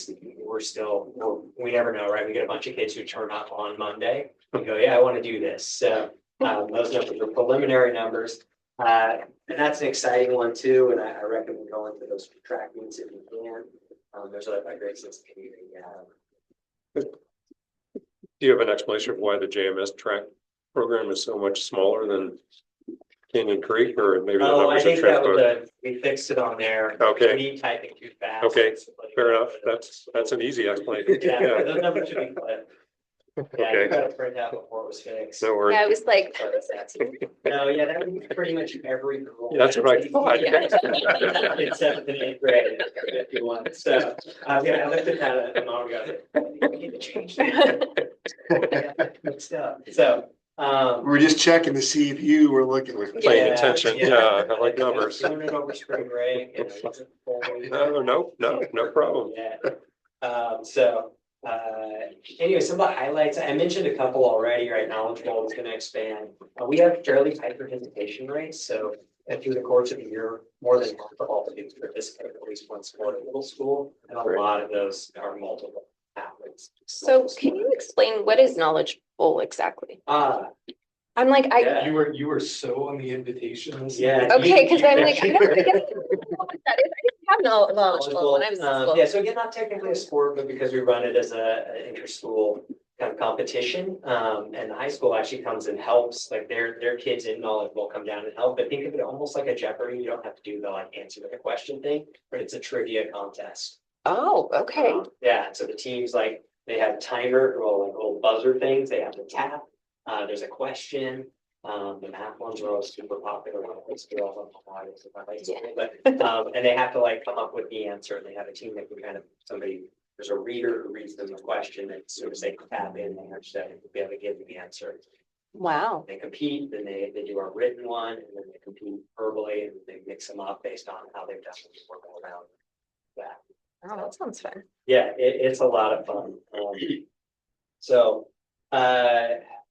we never know, right? We get a bunch of kids who turn up on Monday and go, yeah, I want to do this. So those numbers are preliminary numbers. And that's an exciting one too. And I recommend going to those track meets if you can. There's a great sense of community. Do you have an explanation of why the JMS track program is so much smaller than Canyon Creek, or maybe the Oh, I numbers are think that was transposed? we fixed it on there. Okay. Me typing too fast. Okay, fair enough. That's an easy explanation. Yeah, Yeah, those numbers should be flipped. Yeah, Okay. you got to print out before it was fixed. no worries. Yeah, I was like, No, yeah, that would be pretty much every girl. That's what I thought. In seventh and eighth grade, if you want. So, yeah, I looked at that and mom goes, we need to change that. Yeah, good stuff. So, We're just checking to see if you were looking. Paying yeah, attention. Yeah, I like numbers. Doing it over spring break. And it wasn't full. No problem. Yeah. Anyway, some of the highlights, I mentioned a couple already, right? Knowledge Bowl is going to expand. We have fairly high participation rates. So through the course of the year, more than half of all students participate in at least one sport at middle school. And a lot of those are multiple athletes. so can you explain what is Knowledge Bowl exactly? I'm like, Yeah. You were so on the invitation list. Yeah. okay, because I'm like, I don't know what that is. I didn't have Knowledge Bowl when I was in school. Yeah, so again, not technically a sport, but because we run it as an inter-school kind of competition. And the high school actually comes and helps, like their kids in Knowledge Bowl come down and help. But think of it almost like a Jeopardy. You don't have to do the like answer the question thing, but it's a trivia contest. Oh, okay. Yeah, so the teams like, they have timer, or like little buzzer things, they have to tap. There's a question. The math ones are always super popular. And they have to like come up with the answer, and they have a team that can kind of there's a reader who reads them the question, and as soon as they tap in, they actually be able to give the answer. Wow. They compete, then they do a written one, and then they compete verbally, and they mix them up based on how they've done before going around that. Oh, that sounds fun. Yeah, it's a lot of fun.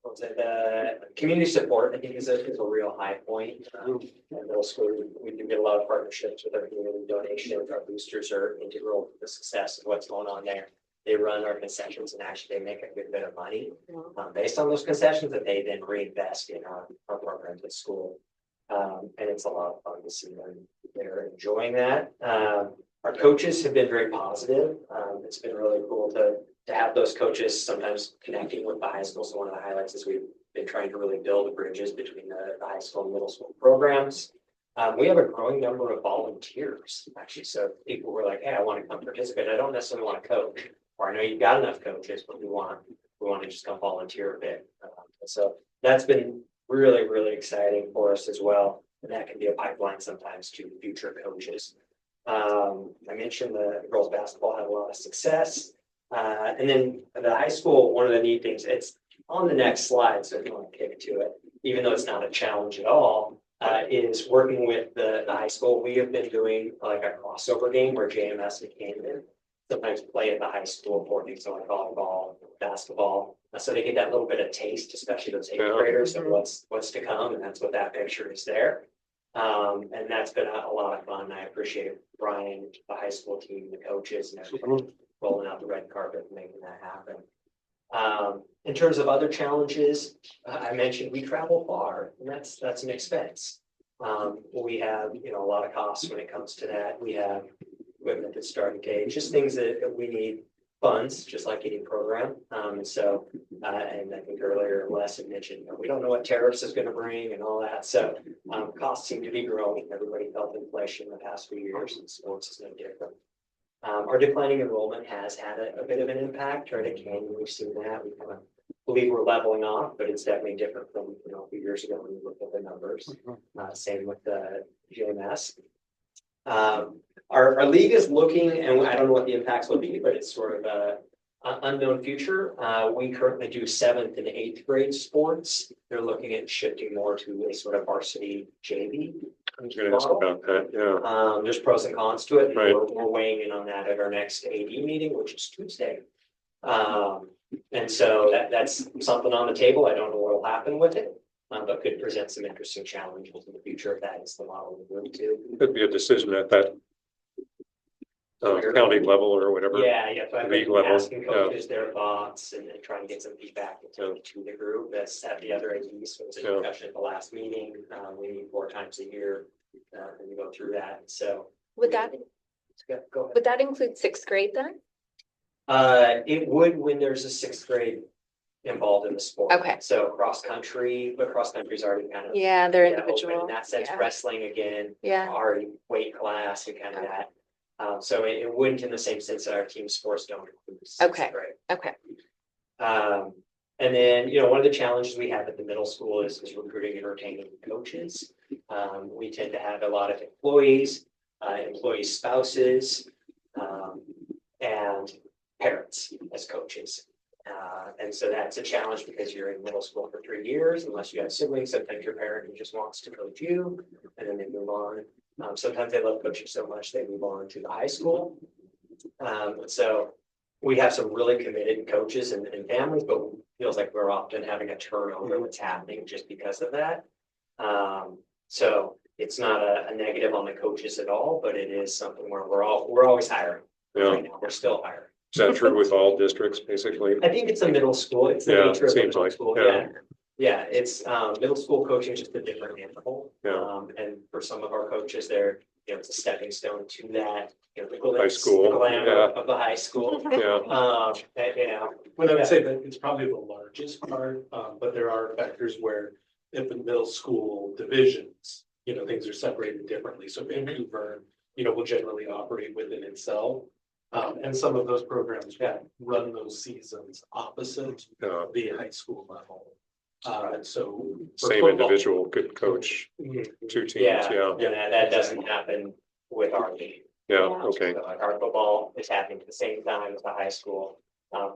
What was it? Community support, I think, is a real high point. In middle school, we do get a lot of partnerships with our community donations. Our boosters are integral to the success of what's going on there. They run our concessions, and actually they make a good bit of money based on those concessions that they then reinvest in our programs at school. And it's a lot of fun to see them. They're enjoying that. Our coaches have been very positive. It's been really cool to have those coaches sometimes connecting with the high school. So one of the highlights is we've been trying to really build the bridges between the high school and middle school programs. We have a growing number of volunteers, actually. So people were like, hey, I want to come participate. I don't necessarily want to coach, or I know you've got enough coaches, but we want to just come volunteer a bit. So that's been really, really exciting for us as well. And that can be a pipeline sometimes to future coaches. I mentioned the girls basketball had a lot of success. And then the high school, one of the neat things, it's on the next slide, so if you want to kick to it, even though it's not a challenge at all, is working with the high school. We have been doing like a crossover game where JMS and Camden sometimes play at the high school for things like volleyball, basketball. So they get that little bit of taste, especially those 8th graders, of what's to come, and that's what that picture is there. And that's been a lot of fun. I appreciate Brian, the high school team, the coaches, and everything, rolling out the red carpet and making that happen. In terms of other challenges, I mentioned we travel far, and that's an expense. We have a lot of costs when it comes to that. We have equipment that's starting gauge, just things that we need funds, just like any program. And I think earlier Les had mentioned, we don't know what tariffs is going to bring and all that. So costs seem to be growing. Everybody felt inflation in the past few years, and sports is no different. Our declining enrollment has had a bit of an impact, right? At Canyon, we've seen that. We kind of believe we're leveling off, but it's definitely different from a few years ago when you look at the numbers. Same with the GMS. Our league is looking, and I don't know what the impacts will be, but it's sort of an unknown future. We currently do 7th and 8th grade sports. They're looking at shifting more to a sort of varsity JV. I was going to ask about that. Yeah. There's pros and cons to it. Right. We're weighing in on that at our next AD meeting, which is Tuesday. And so that's something on the table. I don't know what will happen with it, but could present some interesting challenges in the future if that is the model we move to. Could be a decision at that county level or whatever. Yeah, so I've League been level, asking coaches their thoughts and then trying to get some feedback to the group. That's at the other ADs. So it's a discussion at the last meeting. We meet 4 times a year and we go through that. So Would that, go ahead. would that include 6th grade then? It would when there's a 6th grade involved in the sport. Okay. So cross country, but cross country's already kind of Yeah, they're open individual. in that sense. Yeah. Wrestling again, Yeah. already weight class and kind of that. So it wouldn't in the same sense that our team sports don't include 6th Okay. grade. Okay. And then, one of the challenges we have at the middle school is recruiting and retaining coaches. We tend to have a lot of employees, employees' spouses, and parents as coaches. And so that's a challenge because you're in middle school for 3 years, unless you have siblings. Sometimes your parent who just wants to coach you, and then they move on. Sometimes they love coaching so much they move on to the high school. So we have some really committed coaches and families, but it feels like we're often having a turnover that's happening just because of that. So it's not a negative on the coaches at all, but it is something where we're always hiring. Yeah. Right now, we're still hiring. Is that true with all districts, basically? I think it's a middle school. It's the Yeah, nature of the seems middle like, school. yeah. Yeah, it's middle school coaching is just a different animal. Yeah. And for some of our coaches, it's a stepping stone to that. The High school, glamour yeah. of the high school. Yeah. But I would say that it's probably the largest part, but there are factors where if the middle school divisions, things are separated differently. So Vancouver, will generally operate within itself. And some of those programs run those seasons opposite the high school level. And so. for Same football- individual could coach Mhm. 2 teams, Yeah, yeah. and that doesn't happen with our league. Yeah, okay. So, our football is happening at the same time as the high school.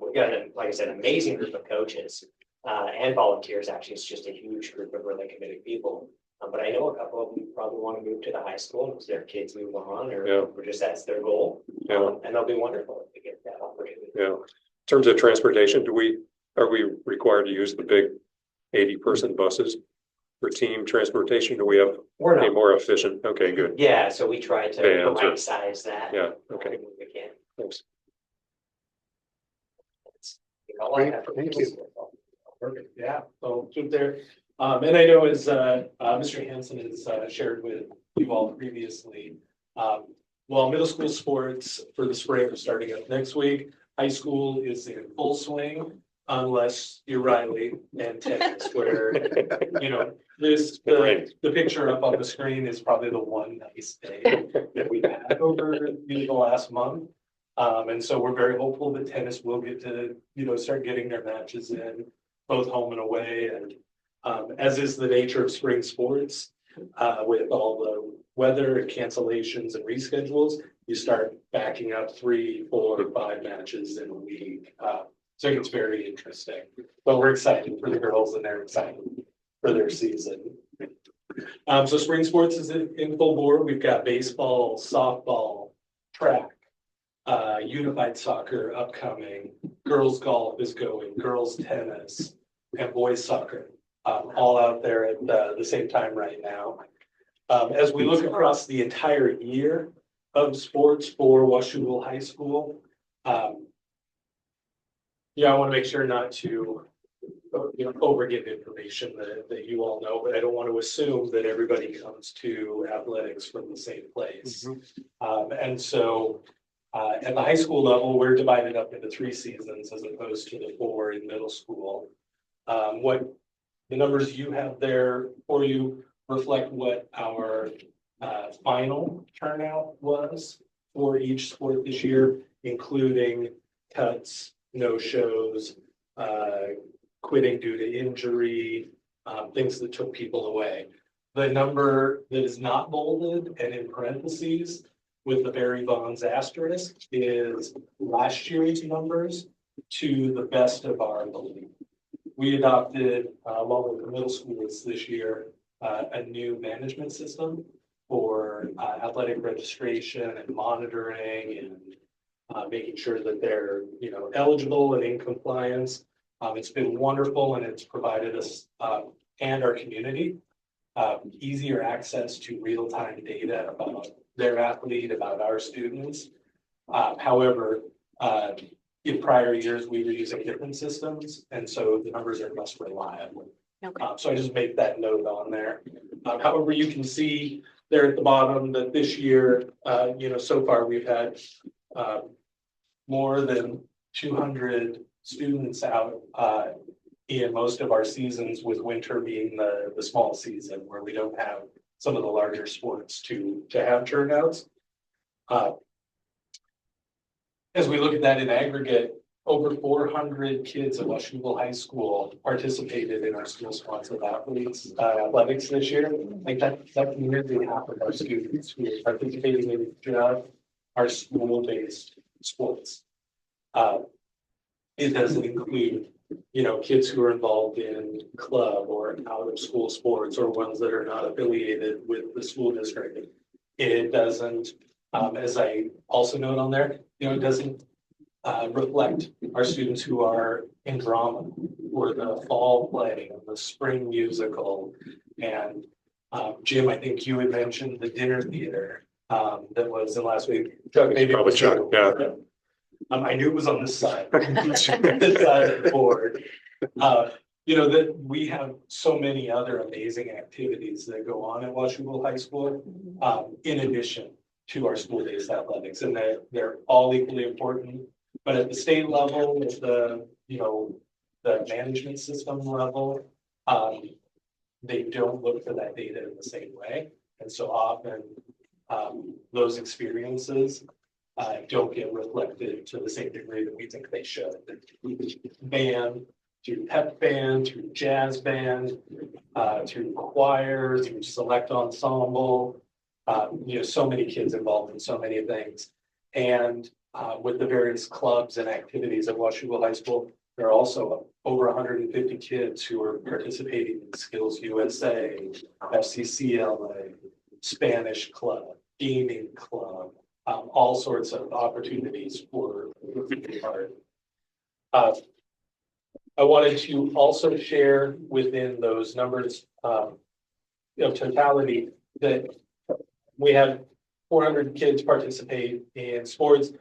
We've got, like I said, an amazing group of coaches and volunteers. Actually, it's just a huge group of really committed people. But I know a couple of them probably want to move to the high school because their kids move on or just that's their goal. Yeah. And they'll be wonderful if they get that opportunity. Yeah. In terms of transportation, are we required to use the big 80-person buses for team transportation? Do we have We're any not. more efficient? Okay, good. Yeah, so we try to Vans or- right size that. Yeah, okay. When we can. Thanks. All I Great, have for thank people you. is- Perfect, yeah, so keep there. And I know as Mr. Hanson has shared with you all previously, while middle school sports for the spring are starting up next week, high school is in full swing. Unless you're Riley and tennis, where, Right. the picture up on the screen is probably the one nice day that we've had over the last month. And so we're very hopeful that tennis will get to, start getting their matches in, both home and away. And as is the nature of spring sports, with all the weather and cancellations and reschedules, you start backing up 3, 4, 5 matches in a week. So it's very interesting, but we're excited for the girls and they're excited for their season. So spring sports is in full board. We've got baseball, softball, track, unified soccer upcoming, girls golf is going, girls tennis, and boys soccer, all out there at the same time right now. As we look across the entire year of sports for Washougal High School, I want to make sure not to, over give information that you all know, but I don't want to assume that everybody comes to athletics from the same place. And so at the high school level, we're divided up into 3 seasons as opposed to the 4 in middle school. What the numbers you have there for you reflect what our final turnout was for each sport this year, including cuts, no-shows, quitting due to injury, things that took people away. The number that is not bolded and in parentheses with the Barry Bonds asterisk is last year's numbers to the best of our belief. We adopted, along with the middle schools this year, a new management system for athletic registration and monitoring and making sure that they're, eligible and in compliance. It's been wonderful and it's provided us and our community easier access to real-time data about their athlete, about our students. However, in prior years, we were using different systems, and so the numbers are less reliable. Okay. So I just made that note on there. However, you can see there at the bottom that this year, so far we've had more than 200 students out in most of our seasons, with winter being the small season where we don't have some of the larger sports to have turnouts. As we look at that in aggregate, over 400 kids at Washougal High School participated in our school-sponsored athletics this year. Like that's nearly half of our students who are participating in our school-based sports. It doesn't include, kids who are involved in club or out-of-school sports, or ones that are not affiliated with the school district. It doesn't, as I also note on there, it doesn't reflect our students who are in drama, or the fall play, or the spring musical. And Jim, I think you had mentioned the dinner theater that was in last week. Chuck, maybe Probably Chuck, yeah. I knew it was on this side, this side of the board. That we have so many other amazing activities that go on at Washougal High School, in addition to our school-based athletics, and they're all equally important. But at the state level, at the management system level, they don't look for that data in the same way. And so often, those experiences don't get reflected to the same degree that we think they should. Band, through pep band, through jazz band, through choir, through select ensemble, so many kids involved in so many things. And with the various clubs and activities at Washougal High School, there are also over 150 kids who are participating in Skills USA, FCCLA, Spanish Club, Gaming Club, all sorts of opportunities for art. I wanted to also share within those numbers, totality, that we have 400 kids participate in sports.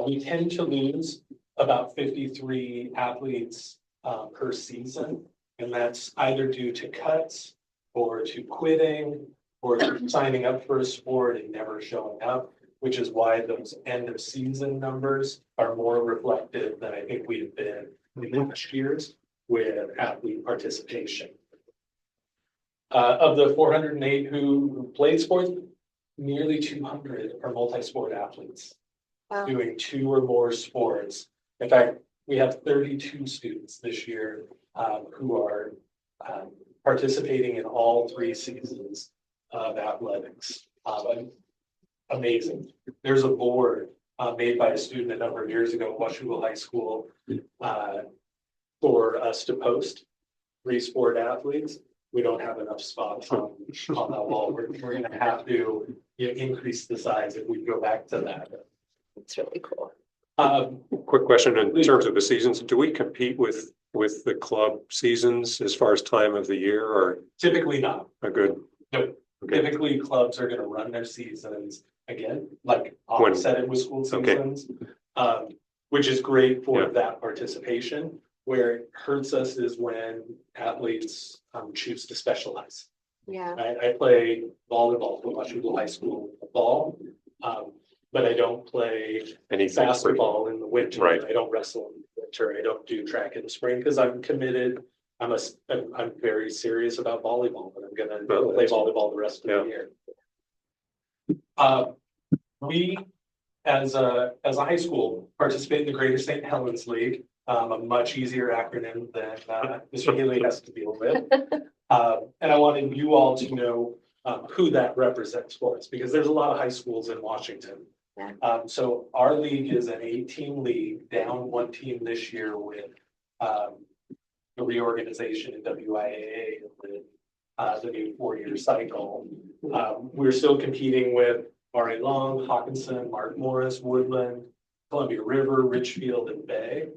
We tend to lose about 53 athletes per season, and that's either due to cuts or to quitting or to signing up for a sport and never showing up, which is why those end of season numbers are more reflective than I think we've been in past years with athlete participation. Of the 408 who played sports, nearly 200 are multi-sport athletes. Wow. Doing 2 or more sports. In fact, we have 32 students this year who are participating in all 3 seasons of athletics. Amazing. There's a board made by a student a number of years ago at Washougal High School for us to post 3 sport athletes. We don't have enough spots on that wall. We're going to have to increase the size if we go back to that. It's really cool. Quick question in terms of the seasons, do we compete with the club seasons as far as time of the year, or? Typically not. Good. No. Okay. Typically clubs are going to run their seasons again, like offset it with school seasons, which is great for that participation. Where it hurts us is when athletes choose to specialize. Yeah. I play volleyball for Washougal High School fall, but I don't play basketball in the winter. Right. I don't wrestle in the winter. I don't do track in the spring because I'm committed. I'm very serious about volleyball, but I'm going to play volleyball the rest of the year. We, as a high school, participate in the Greater St. Helens League. A much easier acronym than Mr. Haley has to deal with. And I wanted you all to know who that represents for us, because there's a lot of high schools in Washington. Yeah. So our league is an 8-team league, down 1 team this year with the reorganization in WIAA with the new 4-year cycle. We're still competing with R.A. Long, Hawkinson, Mark Morris, Woodland, Columbia River, Richfield, and Bay.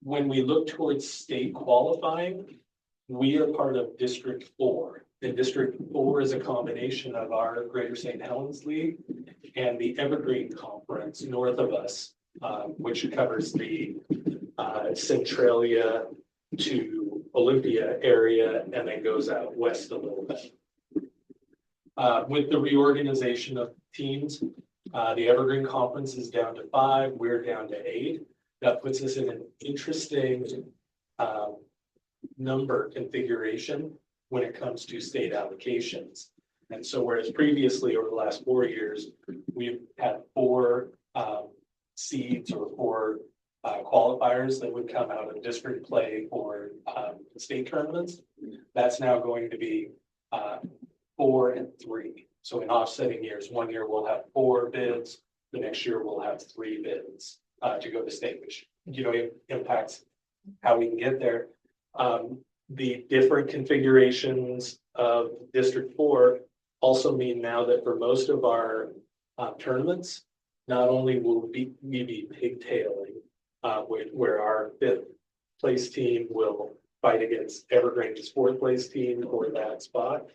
When we look towards state qualifying, we are part of District 4. And District 4 is a combination of our Greater St. Helens League and the Evergreen Conference north of us, which covers the Centralia to Olympia area and then goes out west a little bit. With the reorganization of teams, the Evergreen Conference is down to 5, we're down to 8. That puts us in an interesting number configuration when it comes to state allocations. And so whereas previously over the last 4 years, we've had 4 seeds or 4 qualifiers that would come out of district play or state tournaments. That's now going to be 4 and 3. So in offsetting years, 1 year we'll have 4 bids, the next year we'll have 3 bids to go to state, which impacts how we can get there. The different configurations of District 4 also mean now that for most of our tournaments, not only will we be pigtailing, where our 5th place team will fight against Evergreen's 4th place team for that spot,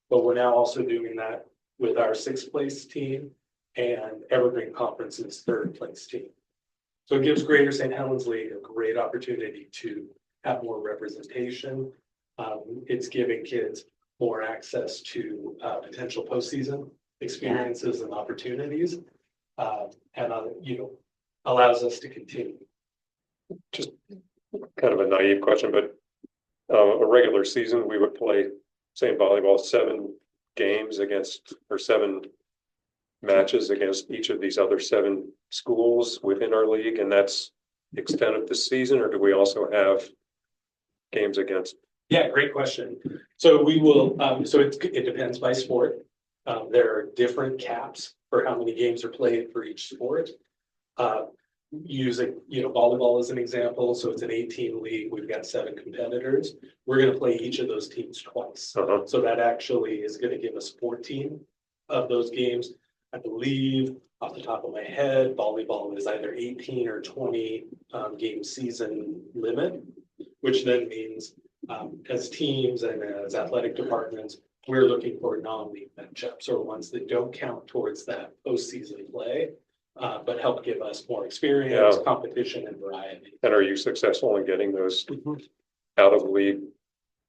but we're now also doing that with our 6th place team and Evergreen Conference's 3rd place team. So it gives Greater St. Helens League a great opportunity to have more representation. It's giving kids more access to potential postseason experiences and opportunities, and allows us to continue. Just kind of a naive question, but a regular season, we would play, say in volleyball, 7 games against, or 7 matches against each of these other 7 schools within our league, and that's the extent of the season, or do we also have games against? Yeah, great question. So we will, so it depends by sport. There are different caps for how many games are played for each sport. Using, volleyball as an example, so it's an 18 league, we've got 7 competitors. We're going to play each of those teams twice. So that actually is going to give us 14 of those games. I believe off the top of my head, volleyball is either 18 or 20 game season limit, which then means as teams and as athletic departments, we're looking for non-league matchups or ones that don't count towards that postseason play, but help give us more experience, competition, and variety. And are you successful in getting those out of league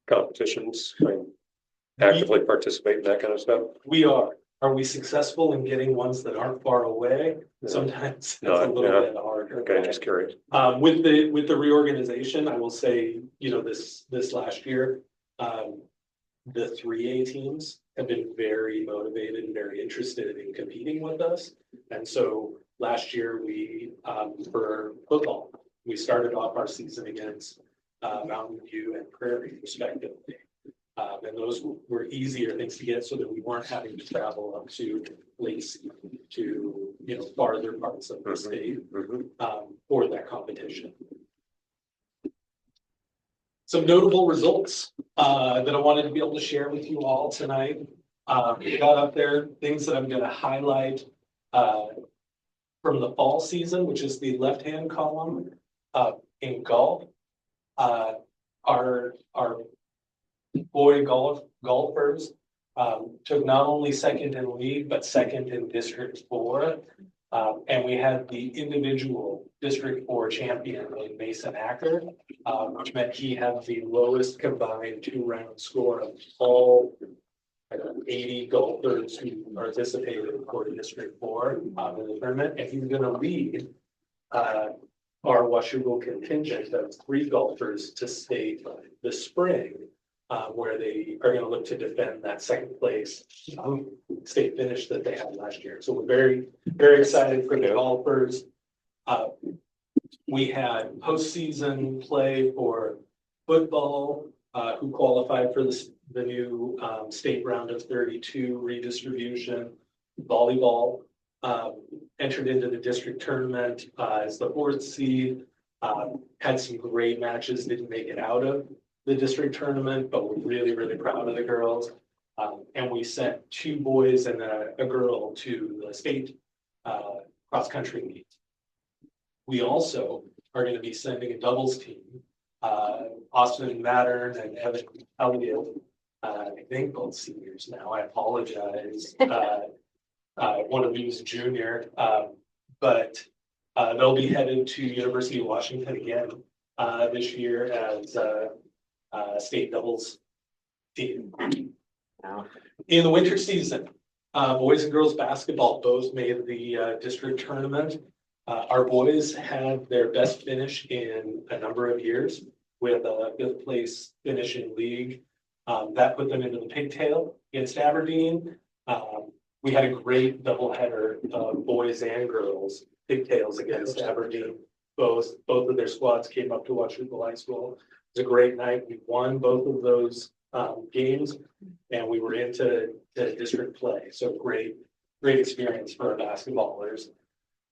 competitions? Actively participate in that kind of stuff? We are. Are we successful in getting ones that aren't far away? Sometimes it's a little bit harder. Okay, just curious. With the reorganization, I will say, this last year, the 3A teams have been very motivated and very interested in competing with us. And so last year we, for football, we started off our season against Mountain View and Prairie respectively. And those were easier things to get so that we weren't having to travel up to Lacey to, farther parts of the state for that competition. Some notable results that I wanted to be able to share with you all tonight. We got up there things that I'm going to highlight from the fall season, which is the left-hand column in golf. Our boy golfers took not only second in league, but second in District 4. And we had the individual District 4 champion in Mason Acker, which meant he had the lowest combined 2-round score of all 80 golfers who participated for District 4 in the tournament. And he's going to lead our Washougal contingent of 3 golfers to state this spring, where they are going to look to defend that second place state finish that they had last year. So we're very, very excited for the golfers. We had postseason play for football, who qualified for the new state round of 32 redistribution. Volleyball entered into the district tournament as the 4th seed, had some great matches, didn't make it out of the district tournament, but we're really, really proud of the girls. And we sent 2 boys and a girl to the state cross-country meet. We also are going to be sending a doubles team. Austin Mattern and Evan Elliott, I think both seniors now, I apologize, One of them is a junior, but they'll be headed to University of Washington again this year as state doubles team. In the winter season, boys and girls basketball both made the district tournament. Our boys had their best finish in a number of years with a 5th place finish in league. That put them into the pigtail against Aberdeen. We had a great doubleheader of boys and girls pigtails against Aberdeen. Both of their squads came up to Washougal High School. It was a great night. We won both of those games, and we were into district play. So great experience for our basketballers.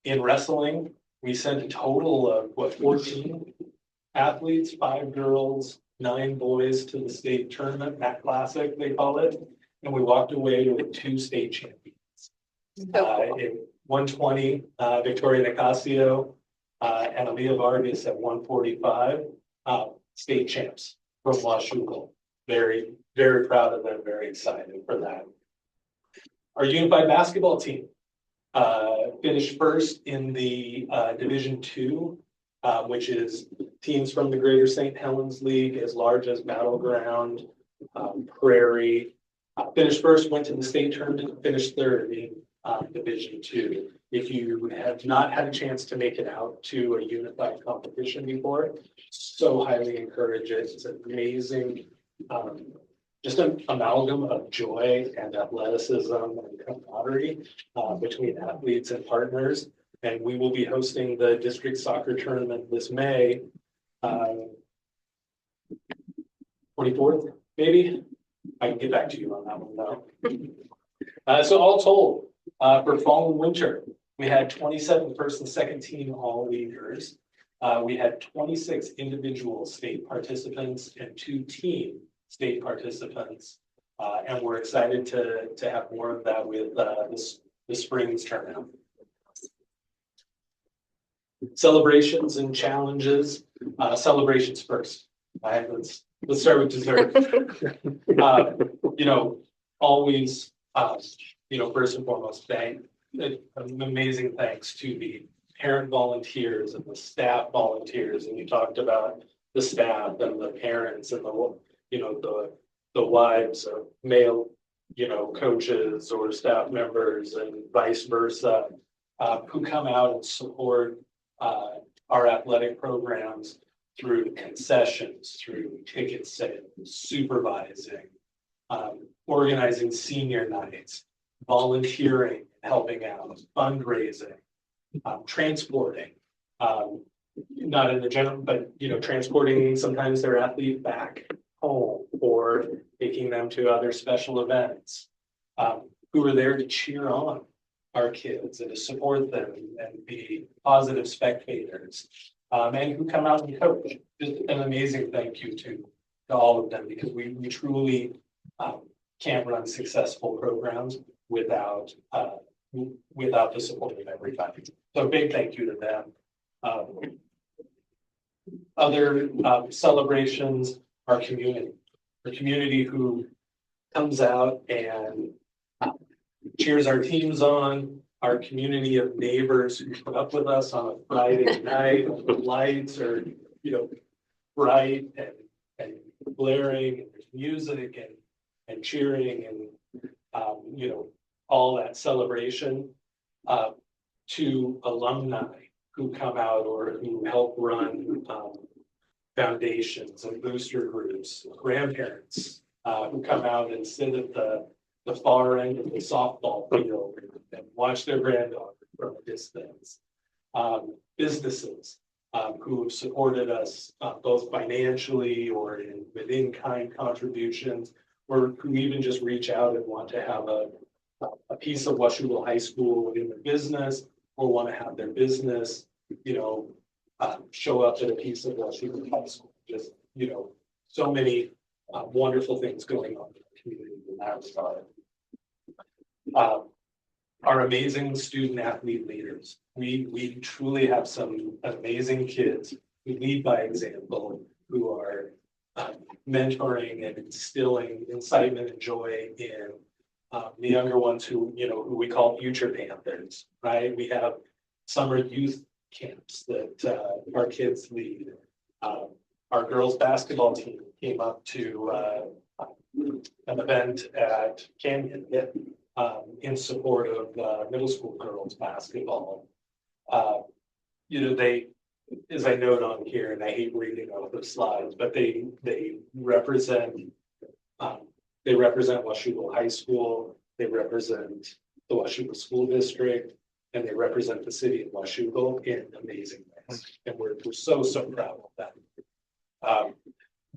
In wrestling, we sent a total of 14 athletes, 5 girls, 9 boys to the state tournament, that classic they call it, and we walked away with 2 state champions. In 120, Victoria Nicasio and Aaliyah Vargas at 145, state champs from Washougal. Very, very proud of them, very excited for that. Our unified basketball team finished first in the Division II, which is teams from the Greater St. Helens League, as large as Battleground, Prairie. Finished first, went to the state tournament, finished third in Division II. If you have not had a chance to make it out to a unified competition before, so highly encourage it. It's an amazing, just an amalgam of joy and athleticism and camaraderie between athletes and partners. And we will be hosting the district soccer tournament this May, 24th, maybe. I can get back to you on that one though. So all told, for fall and winter, we had 27 first and second team all leaguers. We had 26 individual state participants and 2 team state participants. And we're excited to have more of that with the spring's turnout. Celebrations and challenges. Celebrations first. Let's start with dessert. Always, first and foremost, an amazing thanks to the parent volunteers and the staff volunteers. And you talked about the staff and the parents and the wives of male, coaches or staff members and vice versa, who come out and support our athletic programs through concessions, through ticket sales, supervising, organizing senior nights, volunteering, helping out, fundraising, transporting, not in the general, but transporting sometimes their athlete back home or taking them to other special events, who are there to cheer on our kids and to support them and be positive spectators, and who come out and coach. Just an amazing thank you to all of them, because we truly can't run successful programs without the support of everybody. So big thank you to them. Other celebrations, our community who comes out and cheers our teams on, our community of neighbors who put up with us on a Friday night when the lights are, bright and blaring, and there's music and cheering and, all that celebration, to alumni who come out or who help run foundations and booster groups, grandparents who come out and sit at the far end of the softball field and watch their granddaughter from a distance. Businesses who have supported us both financially or with in-kind contributions, or who even just reach out and want to have a piece of Washougal High School in their business, or want to have their business, show up at a piece of Washougal High School. Just, so many wonderful things going on in the community in that regard. Our amazing student athlete leaders. We truly have some amazing kids who lead by example, who are mentoring and instilling incitement and joy in The younger ones who we call future Panthers, right? We have summer youth camps that our kids lead. Our girls basketball team came up to an event at Canyon in support of middle school girls basketball. They, as I note on here, and I hate reading off the slides, but they represent Washougal High School, they represent the Washougal School District, and they represent the city of Washougal in amazing ways. And we're so proud of them.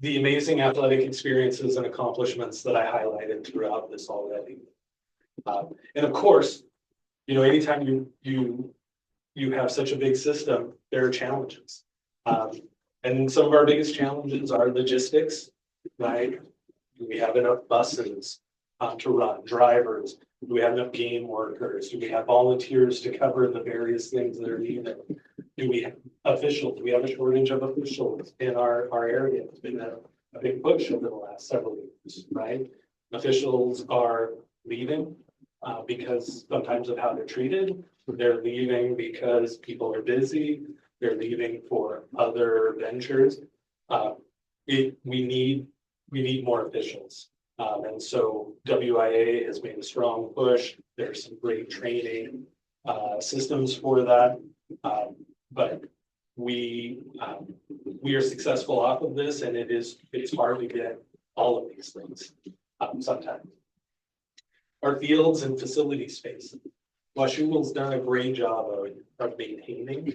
The amazing athletic experiences and accomplishments that I highlighted throughout this already. And of course, anytime you have such a big system, there are challenges. And some of our biggest challenges are logistics, right? Do we have enough buses to run, drivers? Do we have enough game workers? Do we have volunteers to cover the various things that are needed? Do we have officials? Do we have a shortage of officials in our area? It's been a big push over the last several years, right? Officials are leaving because sometimes of how they're treated. They're leaving because people are busy. They're leaving for other ventures. We need more officials. And so WIA has made a strong push. There's some great training systems for that. But we are successful off of this, and it's hard to get all of these things sometimes. Our fields and facility space. Washougal's done a great job of maintaining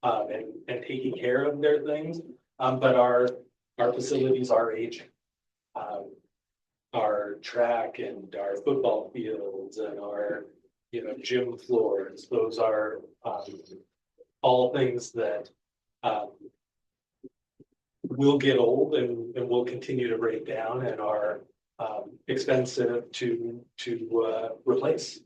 and taking care of their things, but our facilities are aging. Our track and our football fields and our gym floors, those are all things that will get old and will continue to break down and are expensive to replace.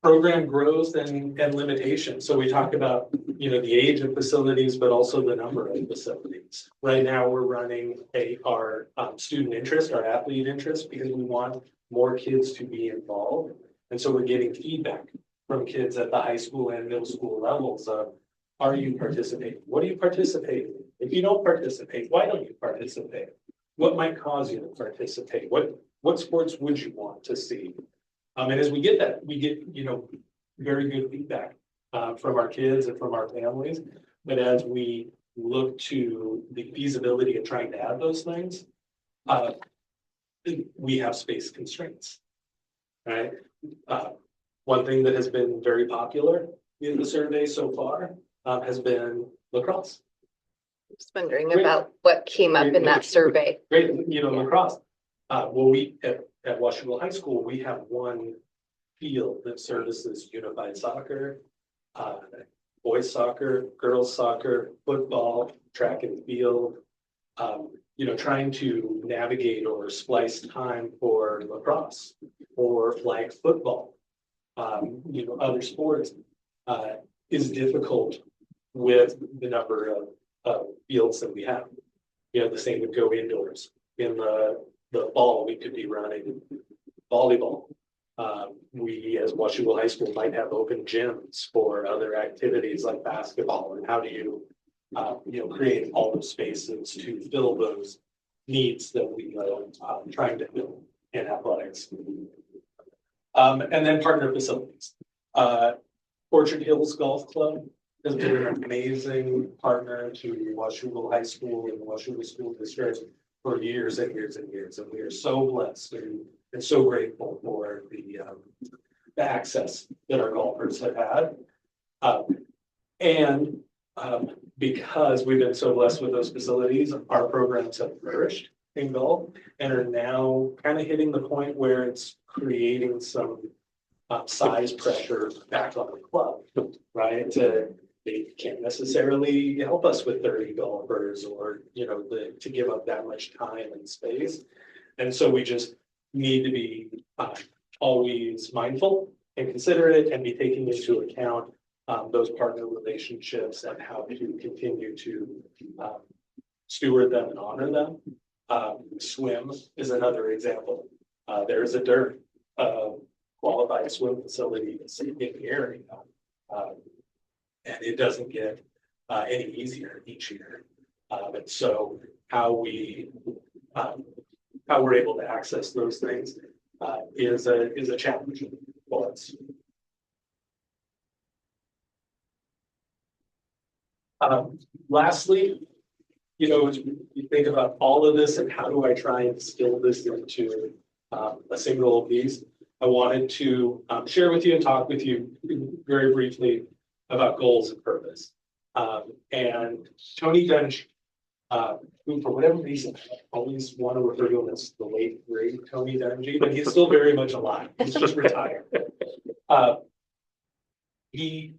Program growth and limitations. So we talk about the age of facilities, but also the number of facilities. Right now, we're running our student interest, our athlete interest, because we want more kids to be involved. And so we're getting feedback from kids at the high school and middle school levels of, are you participating? What do you participate in? If you don't participate, why don't you participate? What might cause you to participate? What sports would you want to see? And as we get that, we get, very good feedback from our kids and from our families. But as we look to the feasibility of trying to add those things, we have space constraints, right? One thing that has been very popular in the survey so far has been lacrosse. Just wondering about what came up in that survey. Great, lacrosse. Well, we at Washougal High School, we have one field that services unified soccer, boys soccer, girls soccer, football, track and field. Trying to navigate or splice time for lacrosse or flag football, other sports is difficult with the number of fields that we have. The same would go indoors. In the fall, we could be running volleyball. We, as Washougal High School, might have open gyms for other activities like basketball. And how do you, create all those spaces to fill those needs that we are trying to fill in athletics. And then partner facilities. Orchard Hills Golf Club has been an amazing partner to Washougal High School and the Washougal School District for years and years and years. And we are so blessed and so grateful for the access that our golfers have had. Because we've been so blessed with those facilities, our programs have flourished in golf and are now kind of hitting the point where it's creating some size pressure back on the club, right? They can't necessarily help us with 30 golfers or, to give up that much time and space. And so we just need to be always mindful and considerate and be taking into account those partner relationships and how to continue to steward them and honor them. Swim is another example. There's a dirt qualified swim facility in the area. And it doesn't get any easier each year. And so how we're able to access those things is a challenge for us. Lastly, you know, as you think about all of this and how do I try and distill this into a single piece, I wanted to share with you and talk with you very briefly about goals and purpose. And Tony Dungy, who for whatever reason, I always want to refer to him as the late great Tony Dungy, but he's still very much alive. He's just retired. He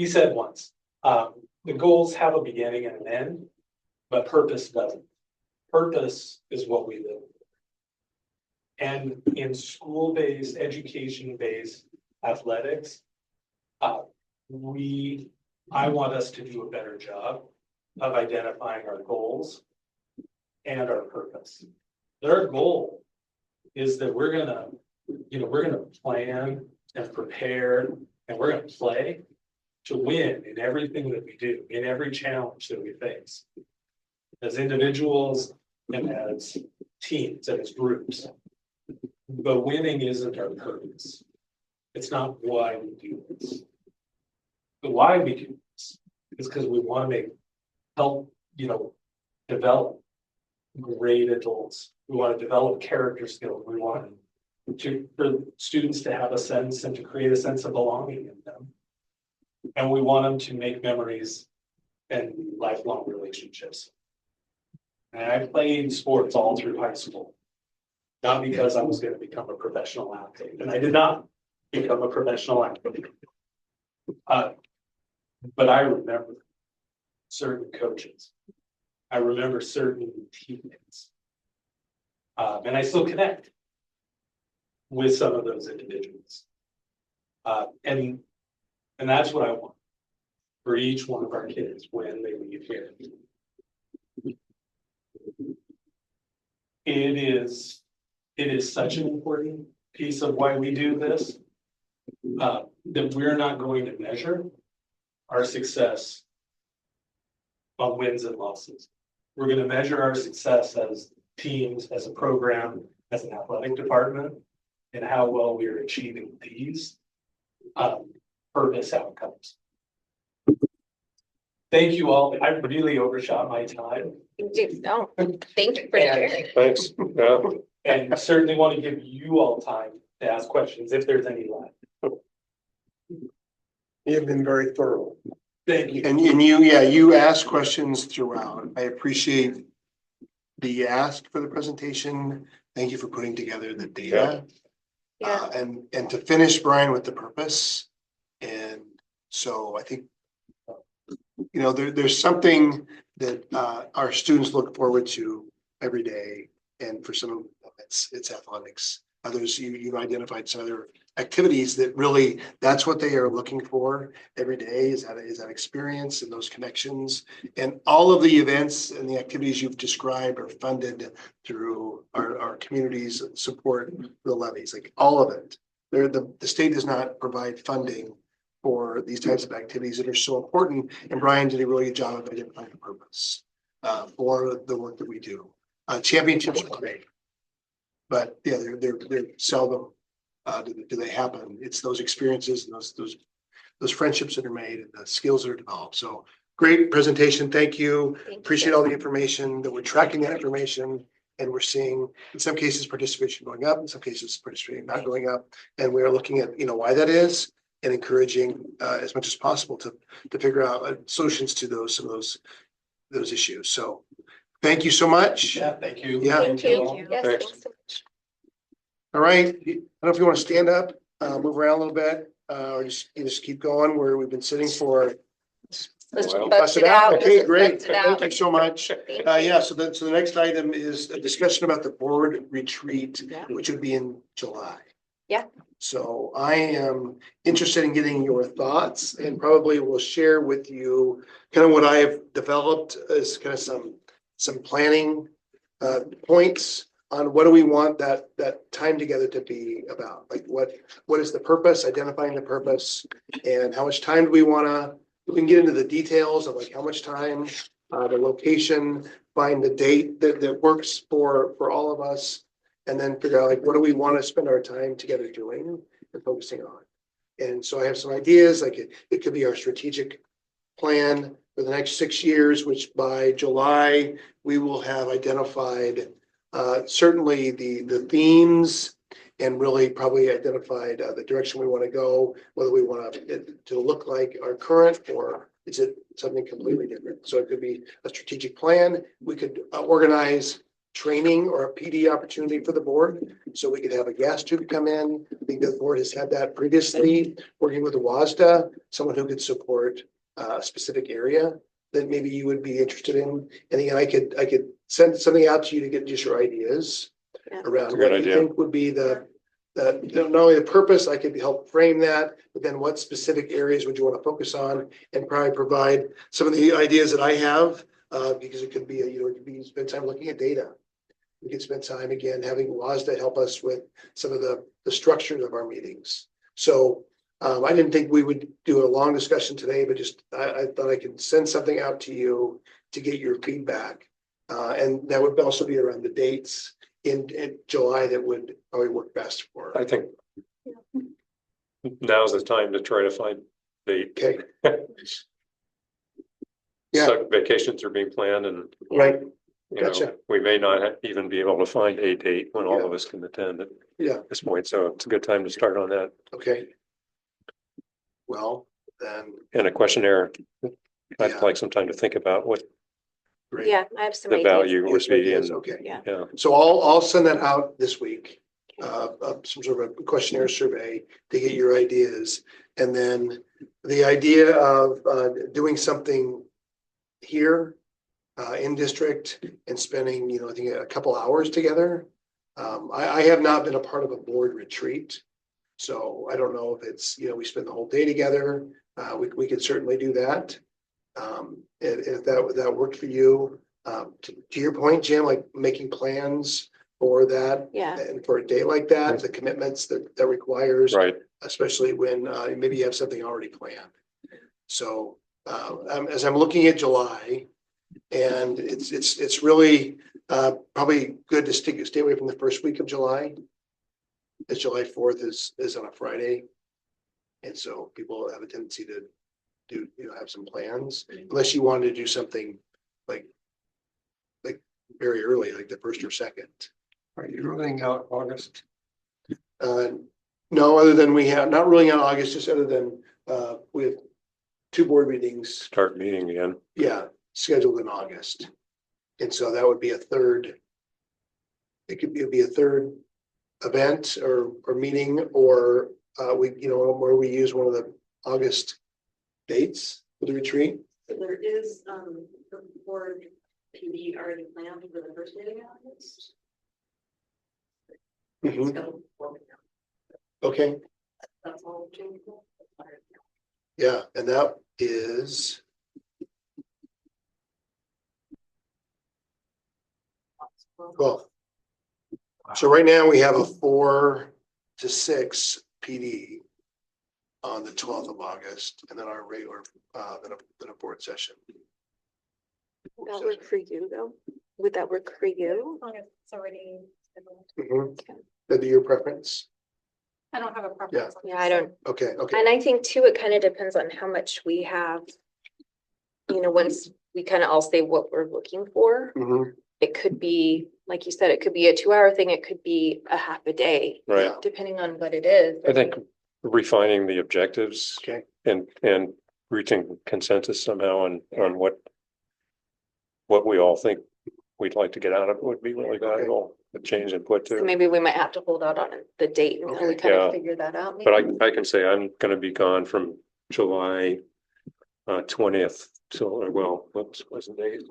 said once, the goals have a beginning and an end, but purpose doesn't. Purpose is what we live. And in school-based, education-based athletics, I want us to do a better job of identifying our goals and our purpose. Their goal is that we're gonna plan and prepare, and we're gonna play to win in everything that we do, in every challenge that we face, as individuals and as teams and as groups. But winning isn't our purpose. It's not why we do this. But why we do this is because we want to help, develop great adults. We want to develop character skills. We want for students to have a sense and to create a sense of belonging in them. And we want them to make memories and lifelong relationships. And I played sports all through high school, not because I was going to become a professional athlete, and I did not become a professional athlete. But I remember certain coaches. I remember certain teammates. And I still connect with some of those individuals. And that's what I want for each one of our kids when they leave here. It is such an important piece of why we do this, that we're not going to measure our success on wins and losses. We're going to measure our success as teams, as a program, as an athletic department, and how well we are achieving these purpose outcomes. Thank you all. I really overshot my time. No, thank you for sharing. Thanks. Yeah. And certainly want to give you all time to ask questions if there's any left. You've been very thorough. Thank you. And you asked questions throughout. I appreciate the ask for the presentation. Thank you for putting together the data. Yeah. And to finish, Brian, with the purpose. And so I think, there's something that our students look forward to every day. And for some of them, it's athletics. Others, you identified some other activities that really, that's what they are looking for every day, is that experience and those connections. And all of the events and the activities you've described are funded through our community's support for the levies, like all of it. The state does not provide funding for these types of activities that are so important. And Brian did a really good job of identifying the purpose for the work that we do. Championships are great, but yeah, they're seldom do they happen. It's those experiences and those friendships that are made and the skills that are developed. So great presentation. Thank you. Appreciate all the information that we're tracking that information, and we're seeing in some cases participation going up, in some cases participation not going up, and we are looking at why that is, and encouraging as much as possible to figure out solutions to some of those issues. So thank you so much. Yeah, thank you. Yeah. Thank you. Yes, Thanks. thanks so much. All right. I don't know if you want to stand up, move around a little bit, or just keep going where we've been sitting for. Let's Well, bust it out. Okay, Let's great. bust it Thank out. you so much. Thank Yeah, so the next item is a discussion about the board retreat, Yeah. which would be in July. Yeah. So I am interested in getting your thoughts, and probably will share with you kind of what I have developed as kind of some planning points on what do we want that time together to be about? Like what is the purpose, identifying the purpose, and how much time do we wanna, we can get into the details of like how much time, the location, find the date that works for all of us, and then figure out like what do we want to spend our time together doing and focusing on. And so I have some ideas, like it could be our strategic plan for the next 6 years, which by July, we will have identified certainly the themes and really probably identified the direction we want to go, whether we want it to look like our current or is it something completely different. So it could be a strategic plan. We could organize training or a PD opportunity for the board. So we could have a gas tube come in. I think the board has had that previously, working with the WSD, someone who could support a specific area that maybe you would be interested in. And again, I could send something out to you to get just your ideas around what you think would be the not only the purpose, I could help frame that, but then what specific areas would you want to focus on and probably provide some of the ideas that I have, because it could be, it could be spend time looking at data. We could spend time again having WSD help us with some of the structures of our meetings. So I didn't think we would do a long discussion today, but just I thought I could send something out to you to get your feedback. And that would also be around the dates in July that would probably work best for. I think now's the time to try to find the. Okay. Yeah. So vacations are being planned and. Right. Gotcha. We may not even be able to find a date when all of us can attend at this point. So it's a good time to start on that. Okay. Well, then. And a questionnaire. I'd like some time to think about what. Great. Yeah, I have some The ideas. value would be and. Okay. Yeah. Yeah. So I'll send that out this week. Some sort of a questionnaire survey to get your ideas. And then the idea of doing something here in district and spending, I think a couple hours together. I have not been a part of a board retreat. So I don't know if it's, we spend the whole day together. We could certainly do that. If that worked for you, to your point, Jim, like making plans for that. Yeah. And for a day like that, the commitments that requires, Right. especially when maybe you have something already planned. So as I'm looking at July, and it's really probably good to stay away from the first week of July. As July 4th is on a Friday, and so people have a tendency to do have some plans unless you wanted to do something like very early, like the 1st or 2nd. Are you ruling out August? No, other than we have not ruling out August, just other than we have 2 board meetings. Start meeting again. Yeah, scheduled in August, and so that would be a third. It'd be a third event or meeting, or where we use one of the August dates for the retreat. So there is the board PD already planned for the first meeting in August. Mhm. So, Okay, that's all changeable. yeah, and that is. Well, so right now we have a 4 to 6 PD on the 12th of August, and then our regular, then a board session. Would that work for you though? Would that work for you? It's already. Mhm. That'd be your preference? I don't have a preference. Yeah, I don't. Okay, okay. And I think too, it kind of depends on how much we have. Once we kind of all say what we're looking for, Mhm. it could be, like you said, it could be a 2-hour thing. It could be a half a day, Right. depending on what it is. I think refining the objectives. Okay. And reaching consensus somehow on what we all think we'd like to get out of it would be really valuable. The change input So too. maybe we might have to hold out on the date until we Okay. kind Yeah. of figure that out. But maybe. I can say I'm gonna be gone from July 20th till, well, what's the date?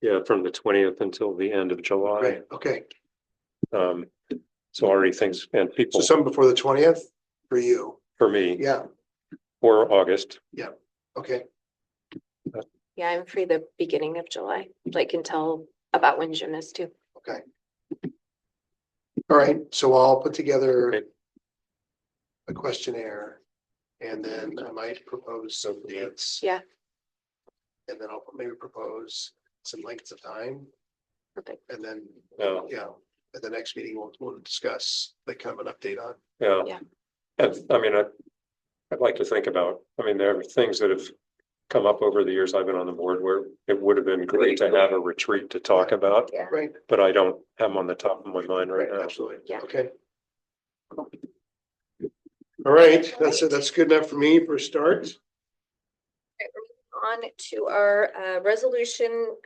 Yeah, from the 20th until the end of July. Right, okay. So already things and people So some before the 20th for you. for me Yeah, or August. okay. Yeah, I'm free the beginning of July, like until about when June is too. Okay. All right, so I'll put together Okay. a questionnaire and then I might propose some dates. Yeah. And then I'll maybe propose some lengths of time Perfect. and then, Yeah. yeah, at the next meeting, we'll discuss like kind of an update on. Yeah. Yeah. And I mean, I'd like to think about, I mean, there are things that have come up over the years I've been on the board where it would have been great to have a retreat to talk about, Yeah. Right, but I don't have them on the top of my mind right right, now. absolutely. Yeah. Okay. All right, that's good enough for me for a start. On to our resolution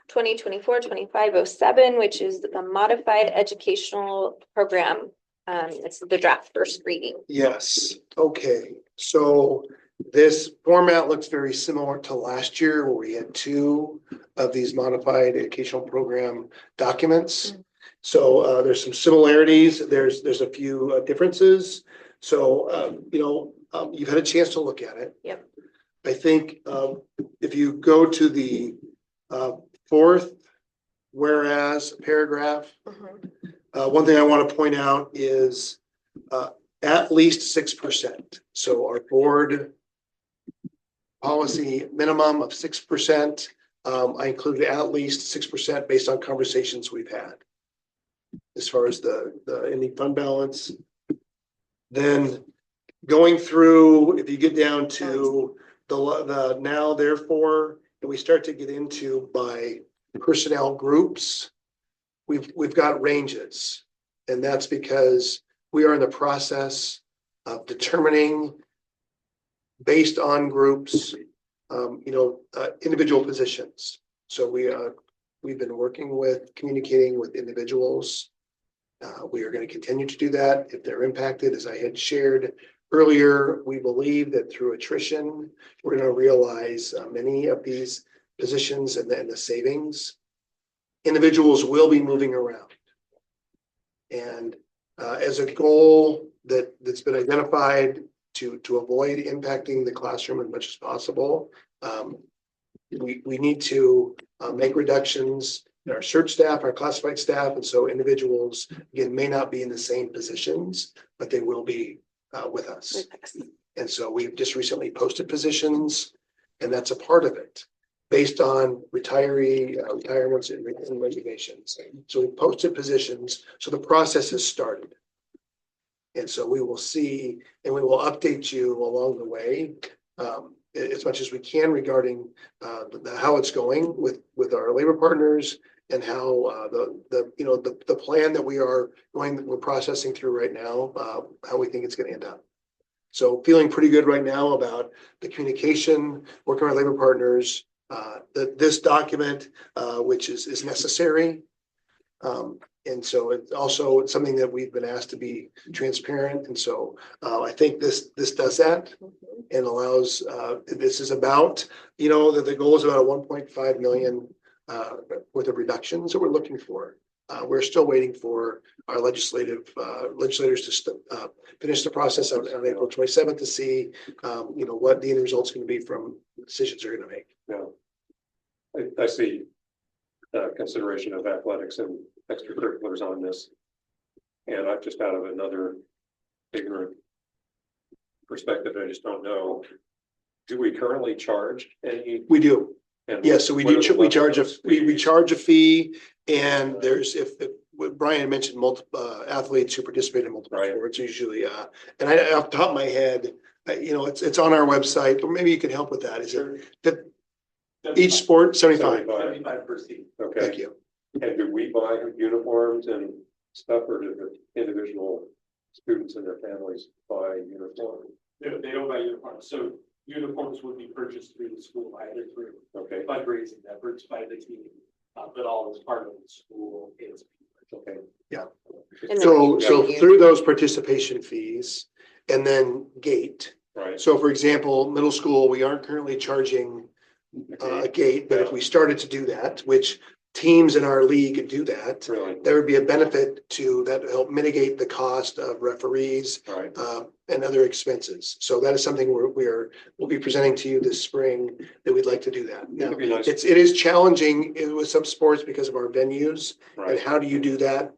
2024-2507, which is the modified educational program. It's the draft first reading. Yes, okay, so this format looks very similar to last year where we had two of these modified educational program documents. So there's some similarities, there's a few differences. So you've had a chance to look at it. Yep. I think if you go to the fourth whereas paragraph, one thing I want to point out is at least 6%. So our board policy minimum of 6%. I included at least 6% based on conversations we've had. As far as the ending fund balance. Then going through, if you get down to the now therefore, and we start to get into by personnel groups, we've got ranges. And that's because we are in the process of determining based on groups, individual positions. So we've been working with communicating with individuals. We are going to continue to do that if they're impacted. As I had shared earlier, we believe that through attrition, we're going to realize many of these positions and the savings. Individuals will be moving around. And as a goal that's been identified to avoid impacting the classroom as much as possible, we need to make reductions in our search staff, our classified staff, and so individuals, again, may not be in the same positions, but they will be with us. And so we've just recently posted positions, and that's a part of it, based on retirements and resignations. So we posted positions, so the process has started. And so we will see, and we will update you along the way, as much as we can regarding how it's going with our labor partners and how the plan that we're processing through right now, how we think it's going to end up. So feeling pretty good right now about the communication, working with our labor partners, this document, which is necessary. And so it's something that we've been asked to be transparent. And so I think this does that and allows, this is about, the goal is about a 1.5 million worth of reductions that we're looking for. We're still waiting for our legislators to finish the process on April 27th to see, what the end result's going to be from the decisions they're going to make. Yeah, I see consideration of athletics and extracurriculars on this. And I've just out of another ignorant perspective, I just don't know. Do we currently charge any? We do. And Yeah, so we charge a fee, and there's what Brian mentioned, multiple athletes who participate in multiple sports usually. And off the top of my head, it's on our website, or maybe you can help with that. Is it that each sport 75? 75 per seat. Okay. Thank you. And do we buy uniforms and stuff, or do the individual students and their families buy uniforms? They don't buy uniforms, so uniforms would be purchased through the school, either through fundraising efforts by the team, but all as part of the school is. Okay. Yeah. And So through those participation fees and then gate. Right. So for example, middle school, we aren't currently charging a gate, but if we started to do that, which teams in our league do that. Really, There would be a benefit to that, help mitigate the cost of referees all right. and other expenses. So that is something we'll be presenting to you this spring, that we'd like to do that. Now, It'd be nice. it is challenging with some sports because of our venues. And Right, how do you do that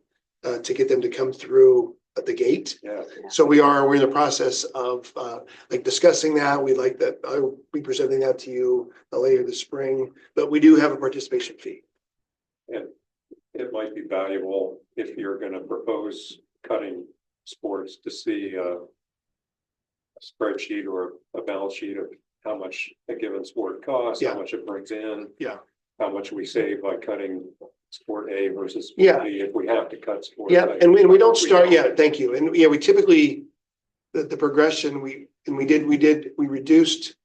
to get them to come through the gate? yeah, So we're in the process of like discussing that. We'd like that, I'll be presenting that to you later this spring, but we do have a participation fee. it might be valuable if you're gonna propose cutting sports to see a spreadsheet or a balance sheet of how much a given sport costs, Yeah. how much it brings in. Yeah. How much we save by cutting sport A versus Yeah. sport B, if we have to cut sport. Yeah, A. and we don't We start, don't. yeah, thank you. And yeah, we typically, the progression, we reduced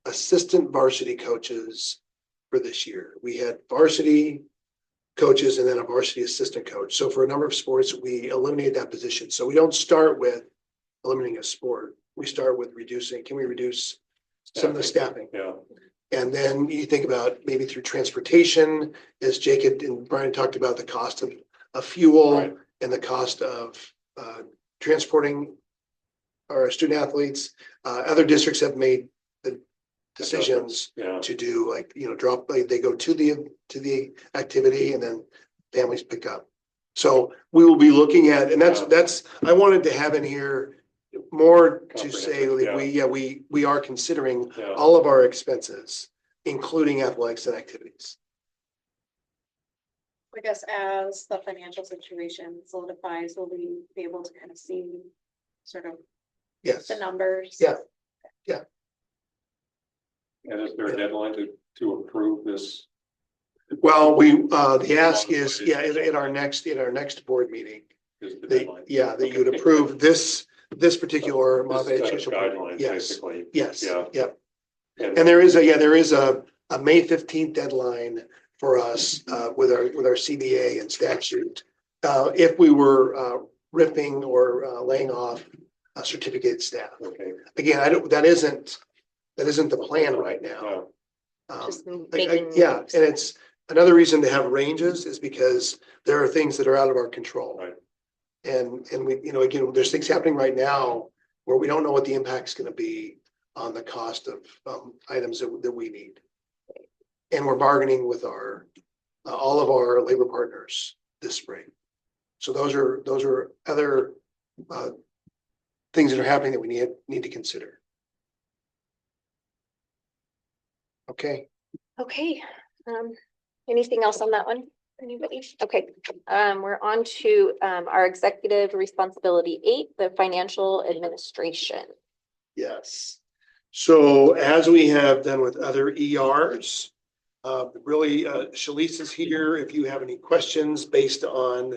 assistant varsity coaches for this year. We had varsity coaches and then a varsity assistant coach. So for a number of sports, we eliminated that position. So we don't start with eliminating a sport. We start with can we reduce some of the staffing? Yeah, And then you think about maybe through transportation, as Jacob and Brian talked about, the cost of fuel Right. and the cost of transporting our student athletes. Other districts have made the decisions yeah, to do they go to the activity and then families pick up. So we will be looking at, and that's, I wanted to have in here more to say, Comprehensive, we are considering yeah. all of our expenses, including athletics and activities. I guess as the financial situation solidifies, will we be able to kind of see sort of Yes. the numbers? Yeah. And is there a deadline to approve this? Well, the ask is, in our next board meeting, Is the that deadline? you would approve this particular This modification. guidelines, Yes, basically. yes, Yeah. yep. And And there is a May 15th deadline for us with our CBA and statute. If we were ripping or laying off certificate staff. okay, Again, that isn't the plan right now. yeah, Just Like, making. yeah, and it's another reason to have ranges is because there are things that are out of our control. Right. And we, again, there's things happening right now where we don't know what the impact's gonna be on the cost of items that we need. And we're bargaining with all of our labor partners this spring. So those are other things that are happening that we need to consider. Okay. Okay, anything else on that one? Anybody? Okay, we're on to our executive responsibility 8, the financial administration. Yes. So as we have done with other ERs, really, Shalice is here if you have any questions based on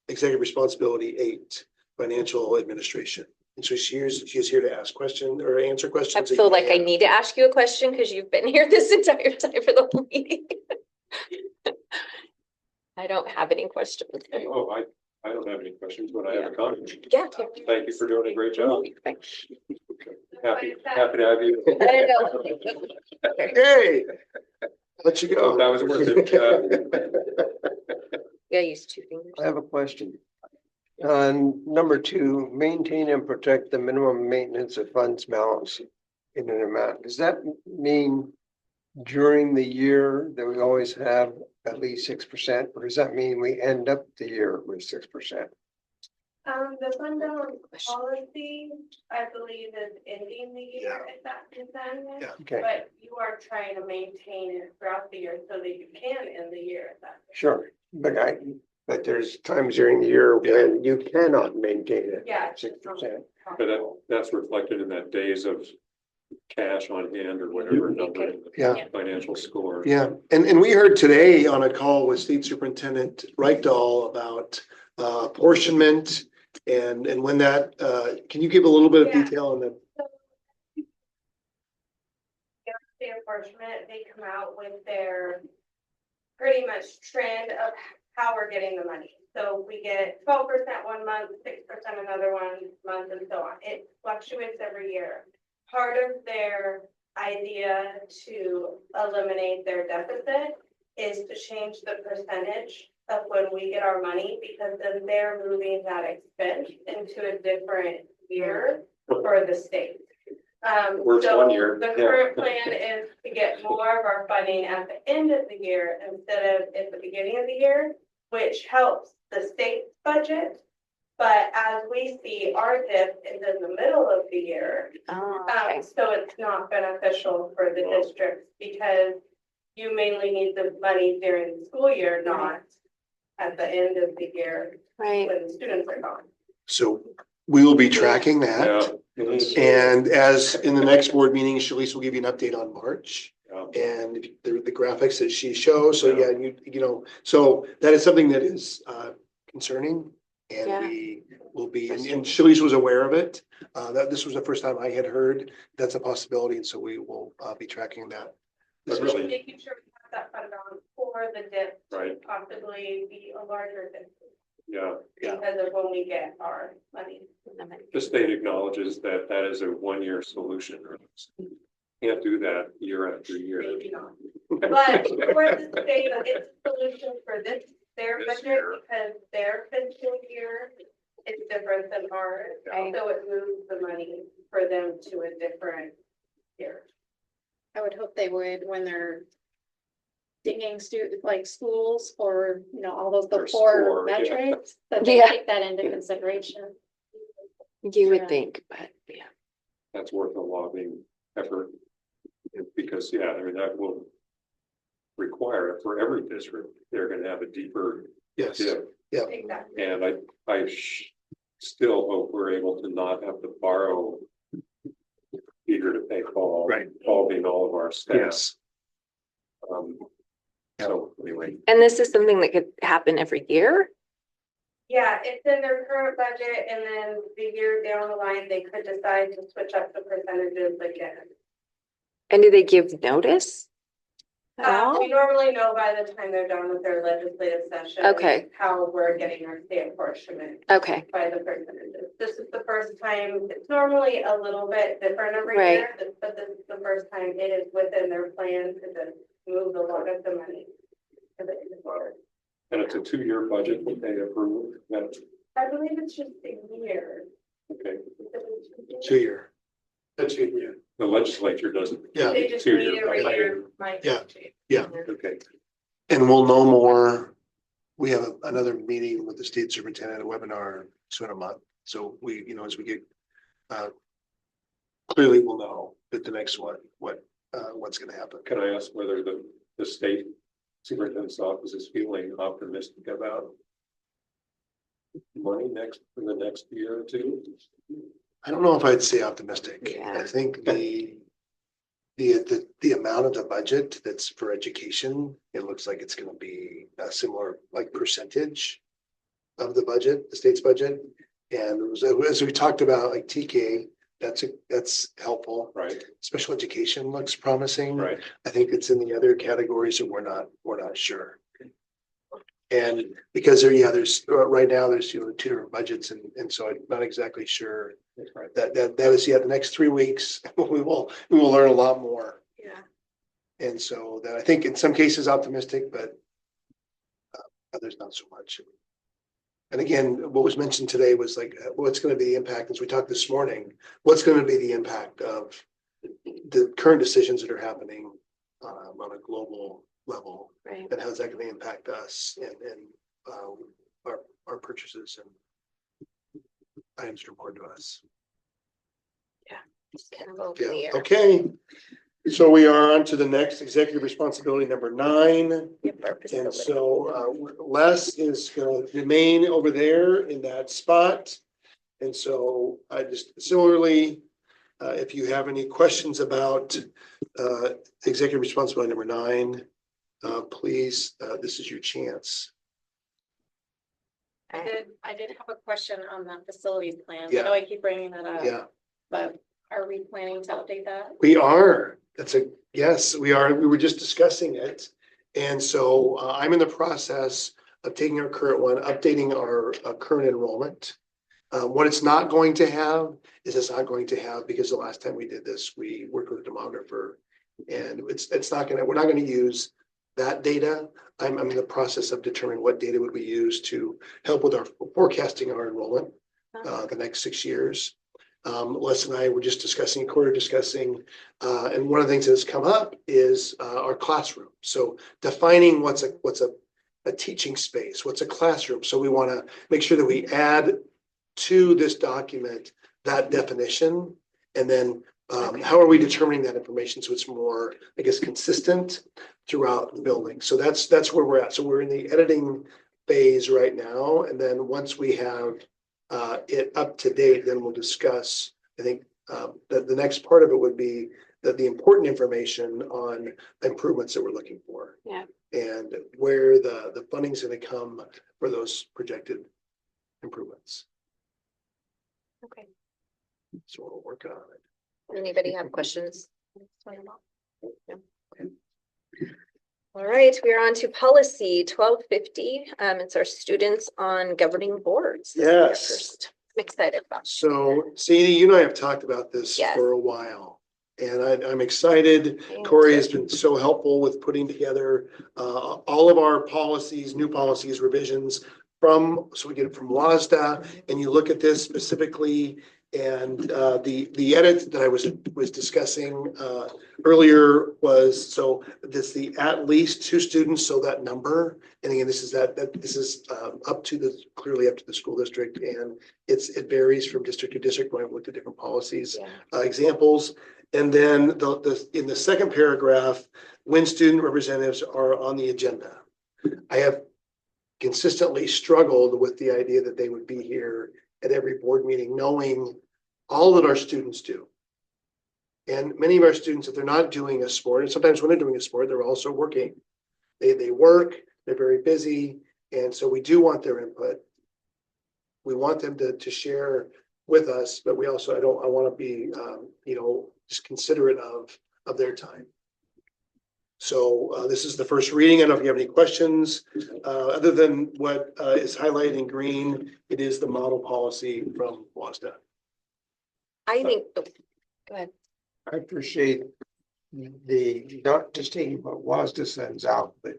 executive responsibility 8, financial administration. And so she's here to ask questions or answer I questions. that feel you like may I have. need to ask you a question because you've been here this entire time for the whole meeting. I don't have any questions. oh, I don't have any questions, but I have a comment. Yeah. Thank you for doing a great job. Thanks. Happy to have you. I know. Hey, let you Oh, go. that was worth it. Yeah, use 2 fingers. I have a question. On number 2, maintain and protect the minimum maintenance of funds balance in an amount. Does that mean during the year that we always have at least 6%, or does that mean we end up the year with 6%? The fund balance policy, I believe, is ending the year at that percent. Yeah. Okay, But you are trying to maintain it throughout the year so that you can end the year at that. sure, but there's times during the year when you cannot maintain it Yeah. at 6%. But that's reflected in that days of cash on hand or whatever number in the Yeah. financial score. Yeah, and we heard today on a call with State Superintendent Reichdahl about apportionment and when that, can you give a little bit of Yeah. detail on that? The enforcement, they come out with their pretty much trend of how we're getting the money. So we get 12% one month, 6% another month, and so on. It fluctuates every year. Part of their idea to eliminate their deficit is to change the percentage of when we get our money, because then they're moving that expense into a different year for the state. Where's So 1 year? the Yeah. current plan is to get more of our funding at the end of the year instead of at the beginning of the year, which helps the state's budget. But as we see, our dip is in the middle of the year. So it's not beneficial for the districts because you mainly need the money during the school year, not at the end of the year Right. when the students are gone. So we will be tracking that. Yeah. And as in the next board meeting, Shalice will give you an update on March. Yeah. And the graphics that she shows, so yeah, you know, so that is something that is concerning. And Yeah. we will be, and Shalice was aware of it, that this was the first time I had heard that's a possibility, and so we will be tracking that. But really, Making sure we have that fund balance for the dip, right, possibly be a larger dip yeah. because of when we get our money. The state acknowledges that that is a 1 year solution. Can't do that year after year. Maybe not. But for the state, it's a solution for their This budget year. because their fiscal year is different than ours. Right. So it moves the money for them to a different year. I would hope they would when they're dinging like schools or, you know, all those, the Or poor score, yeah. metrics, that they Yeah. take that into consideration. You would Yeah. think, but yeah. That's worth a lobbying effort. Because, yeah, I mean, that will require it for every district. They're gonna have a deeper Yes, dip. Exactly. And I still hope we're able to not have to borrow Peter to pay Paul. Right. Paul being all of our staff. yes. So anyway, And this is something that could happen every year? Yeah, it's in their current budget and then the year down the line, they could decide to switch up the percentages again. And do they give notice? At all? We normally know by the time they're done with their legislative session. Okay. How we're getting our state apportionment Okay, by the percentages. This is the first time, it's normally a little bit different every Right. year, but this is the first time it is within their plan to just move a lot of the money. To the board. and it's a 2 year budget that they approve. That's I believe it's just a year. okay. 2 year. That's it, yeah. The legislature doesn't. Yeah. They just 2 meet year every budget. year. Might Yeah. change. Yeah. Okay. And we'll know more. We have another meeting with the state superintendent, a webinar soon in a month. So we, you know, as we get, clearly we'll know at the next one, what's gonna happen. Can I ask whether the state superintendent's office is feeling optimistic about money for the next year or two? I don't know if I'd say optimistic. Yeah. I think the amount of the budget that's for education, it looks like it's gonna be a similar like percentage of the budget, the state's budget. And as we talked about, like TK, that's helpful. Right, Special education looks promising. right. I think it's in the other categories and we're not sure. And because there's right now, there's, 2 different budgets and so I'm not exactly sure Right. that is, the next 3 weeks, we will learn a lot more. yeah. And so that I think in some cases optimistic, but others not so much. And again, what was mentioned today was like, what's going to be the impact, as we talked this morning, what's going to be the impact of the current decisions that are happening on a global level, Right. and how's that going to impact us and our purchases and items reported to us. It's kind of over the Yeah, air. okay. So we are on to the next executive responsibility, number 9. Yep, our And facility. so Les is gonna remain over there in that spot. And so I just similarly, if you have any questions about executive responsibility number 9, please, this is your chance. I did have a question on that facilities plan. I Yeah. know I keep bringing that up. Yeah, But are we planning to update that? we are. Yes, we are. We were just discussing it. And so I'm in the process of taking our current one, updating our current enrollment. What it's not going to have is it's not going to have, because the last time we did this, we worked with a demographer. And we're not gonna use that data. I'm in the process of determining what data would we use to help with our forecasting our enrollment the next 6 years. Les and I were just discussing, and one of the things that's come up is our classroom. So defining what's a teaching space, what's a classroom. So we want to make sure that we add to this document that definition, and then how are we determining that information so it's more, I guess, consistent throughout the building. So that's where we're at. So we're in the editing phase right now, and then once we have it up to date, then we'll discuss. I think that the next part of it would be that the important information on improvements that we're looking for. Yeah. And where the funding's going to come for those projected improvements. Okay. So we'll work on it. Anybody have questions? No? Okay. All right, we are on to policy 1250. It's our students on governing boards. This is our Yes. first. I'm excited about. So Sadie, you and I have talked about this Yes. for a while, and I'm excited. Thank Corey you. has been so helpful with putting together all of our policies, new policies, revisions so we get it from WSD, and you look at this specifically, and the edit that I was discussing earlier was, so this the at least 2 students, so that number, and again, this is clearly up to the school district, and it varies from district to district when I've looked at different policies, examples. And then in the second paragraph, when student representatives are on the agenda, I have consistently struggled with the idea that they would be here at every board meeting, knowing all that our students do. And many of our students, if they're not doing a sport, and sometimes when they're doing a sport, they're also working. They work, they're very busy, and so we do want their input. We want them to share with us, but we also, I want to be, just considerate of their time. So this is the first reading. I don't know if you have any questions. Other than what is highlighted in green, it is the model policy from WSD. I think, go ahead. I appreciate the, not just taking what WSDA sends out, but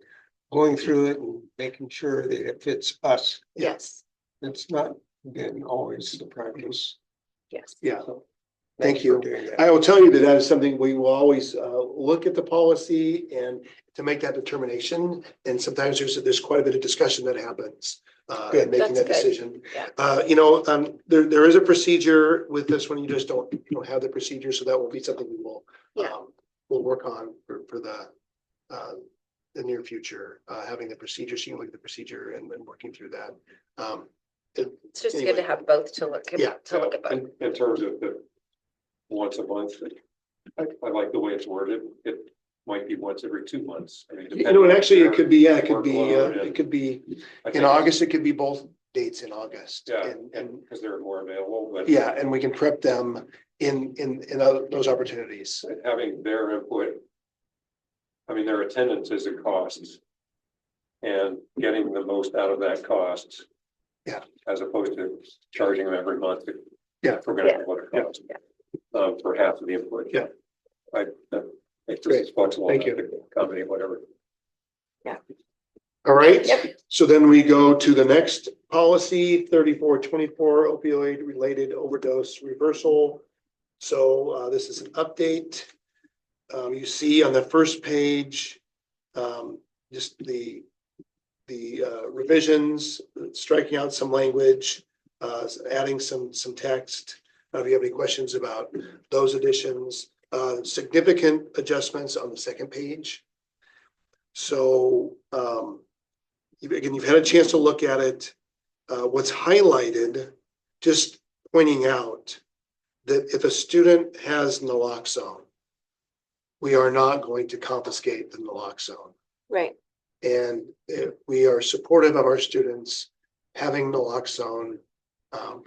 going through it and making sure that it fits us. Yes. It's not been always the practice. Yes. Yeah. So, Thank for you. doing that. I will tell you that is something we will always look at the policy and to make that determination. And sometimes there's quite a bit of discussion that happens in making that decision. Yeah. There is a procedure with this one. You just don't have the procedure, so that will be something we will we'll work on for the near future. Having the procedure, so you can look at the procedure and then working through that. It's just good to have both to look at. Yeah. To look at both. In terms of the once a month, I like the way it's worded. It might be once every 2 months. I mean, And actually it could be, it could be in August, it could be both dates in August. Yeah, And because they're more available, but yeah, and we can prep them in those opportunities. having their input. I mean, their attendance is a cost. And getting the most out of that cost. Yeah. As opposed to charging them every month. Yeah. If we're gonna have what it costs. For half of the input. Yeah. It's just flexible. Thank you. To accommodate whatever. All right. Yep. So then we go to the next policy, 3424, opioid related overdose reversal. So this is an update. You see on the first page, just the revisions, striking out some language, adding some text. If you have any questions about those additions, significant adjustments on the second page. So again, you've had a chance to look at it. What's highlighted, just pointing out that if a student has naloxone, we are not going to confiscate the naloxone. Right. And we are supportive of our students having naloxone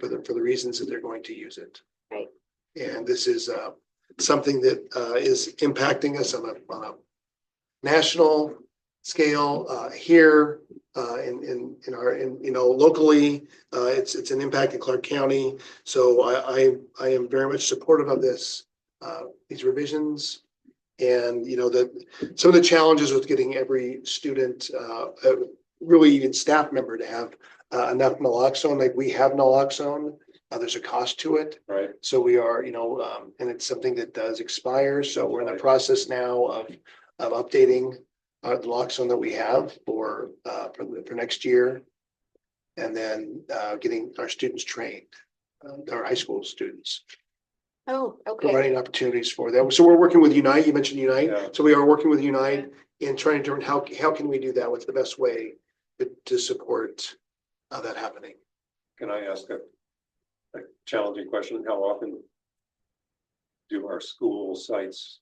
for the reasons that they're going to use it. Right. And this is something that is impacting us on a national scale here locally. It's an impact in Clark County. So I am very much supportive of this these revisions. And, some of the challenges with getting every student, really even staff member to have enough naloxone, like we have naloxone, there's a cost to it. Right. So we are, and it's something that does expire. So we're in the process now of updating the naloxone that we have for next year. And then getting our students trained, our high school students. Oh, okay. Providing opportunities for that. So we're working with Unite. You mentioned Unite. Yeah. So we are working with Unite in trying to determine how can we do that? What's the best way to support that happening? Can I ask a challenging question? How often do our school sites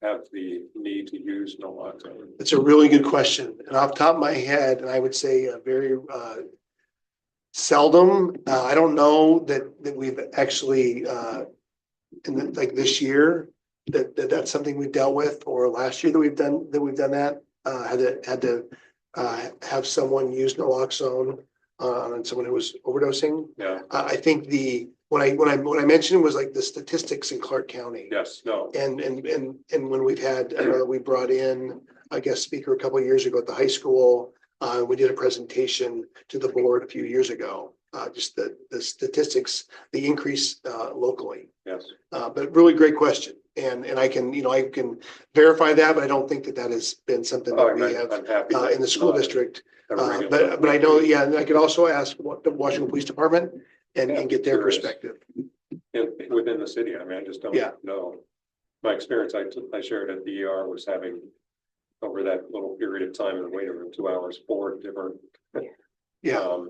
have the need to use naloxone? It's a really good question. And off the top of my head, and I would say very seldom. I don't know that we've actually like this year that's something we dealt with, or last year that we've done that. Had to have someone use naloxone on someone who was overdosing. Yeah. I think what I mentioned was like the statistics in Clark County. Yes, no. And when we've had, I know that we brought in a guest speaker a couple of years ago at the high school. We did a presentation to the board a few years ago, just the statistics, the increase locally. Yes. But really great question. And I can verify that, but I don't think that has been something that we have in the school district. But I know, yeah, and I could also ask what the Washougal Police Department and get their perspective. Within the city, I mean, I just don't know. My experience, I shared at the ER was having over that little period of time in the waiting room, 2 hours, 4 different drug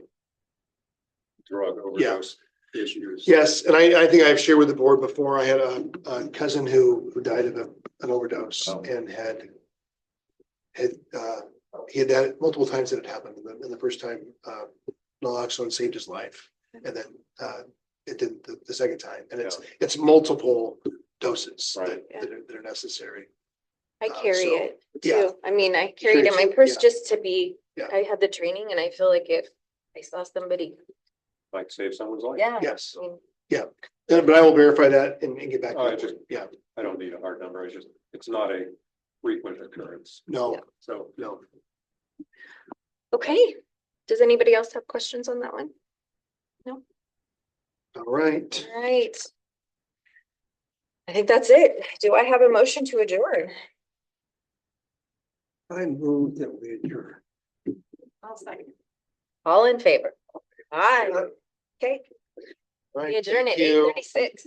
overdose issues. Yes, and I think I've shared with the board before. I had a cousin who died of an overdose and he had that multiple times that it happened. And the first time naloxone saved his life, and then it did the second time. And it's multiple doses that are necessary. I carry it too. yeah. I mean, I carry it in my purse just to be, Yeah. I had the training and I feel like if I saw somebody, Might save someone's life. yeah. Yes. I mean, But I will verify that and get back. Oh, to you. I don't need a hard number. It's not a frequent occurrence. No, So no. Okay. Does anybody else have questions on that one? No? All right. All right. I think that's it. Do I have a motion to adjourn? I move that we adjourn. I'll second. All in favor? Aye. Okay. All right, We adjourn at thank you. 8:36.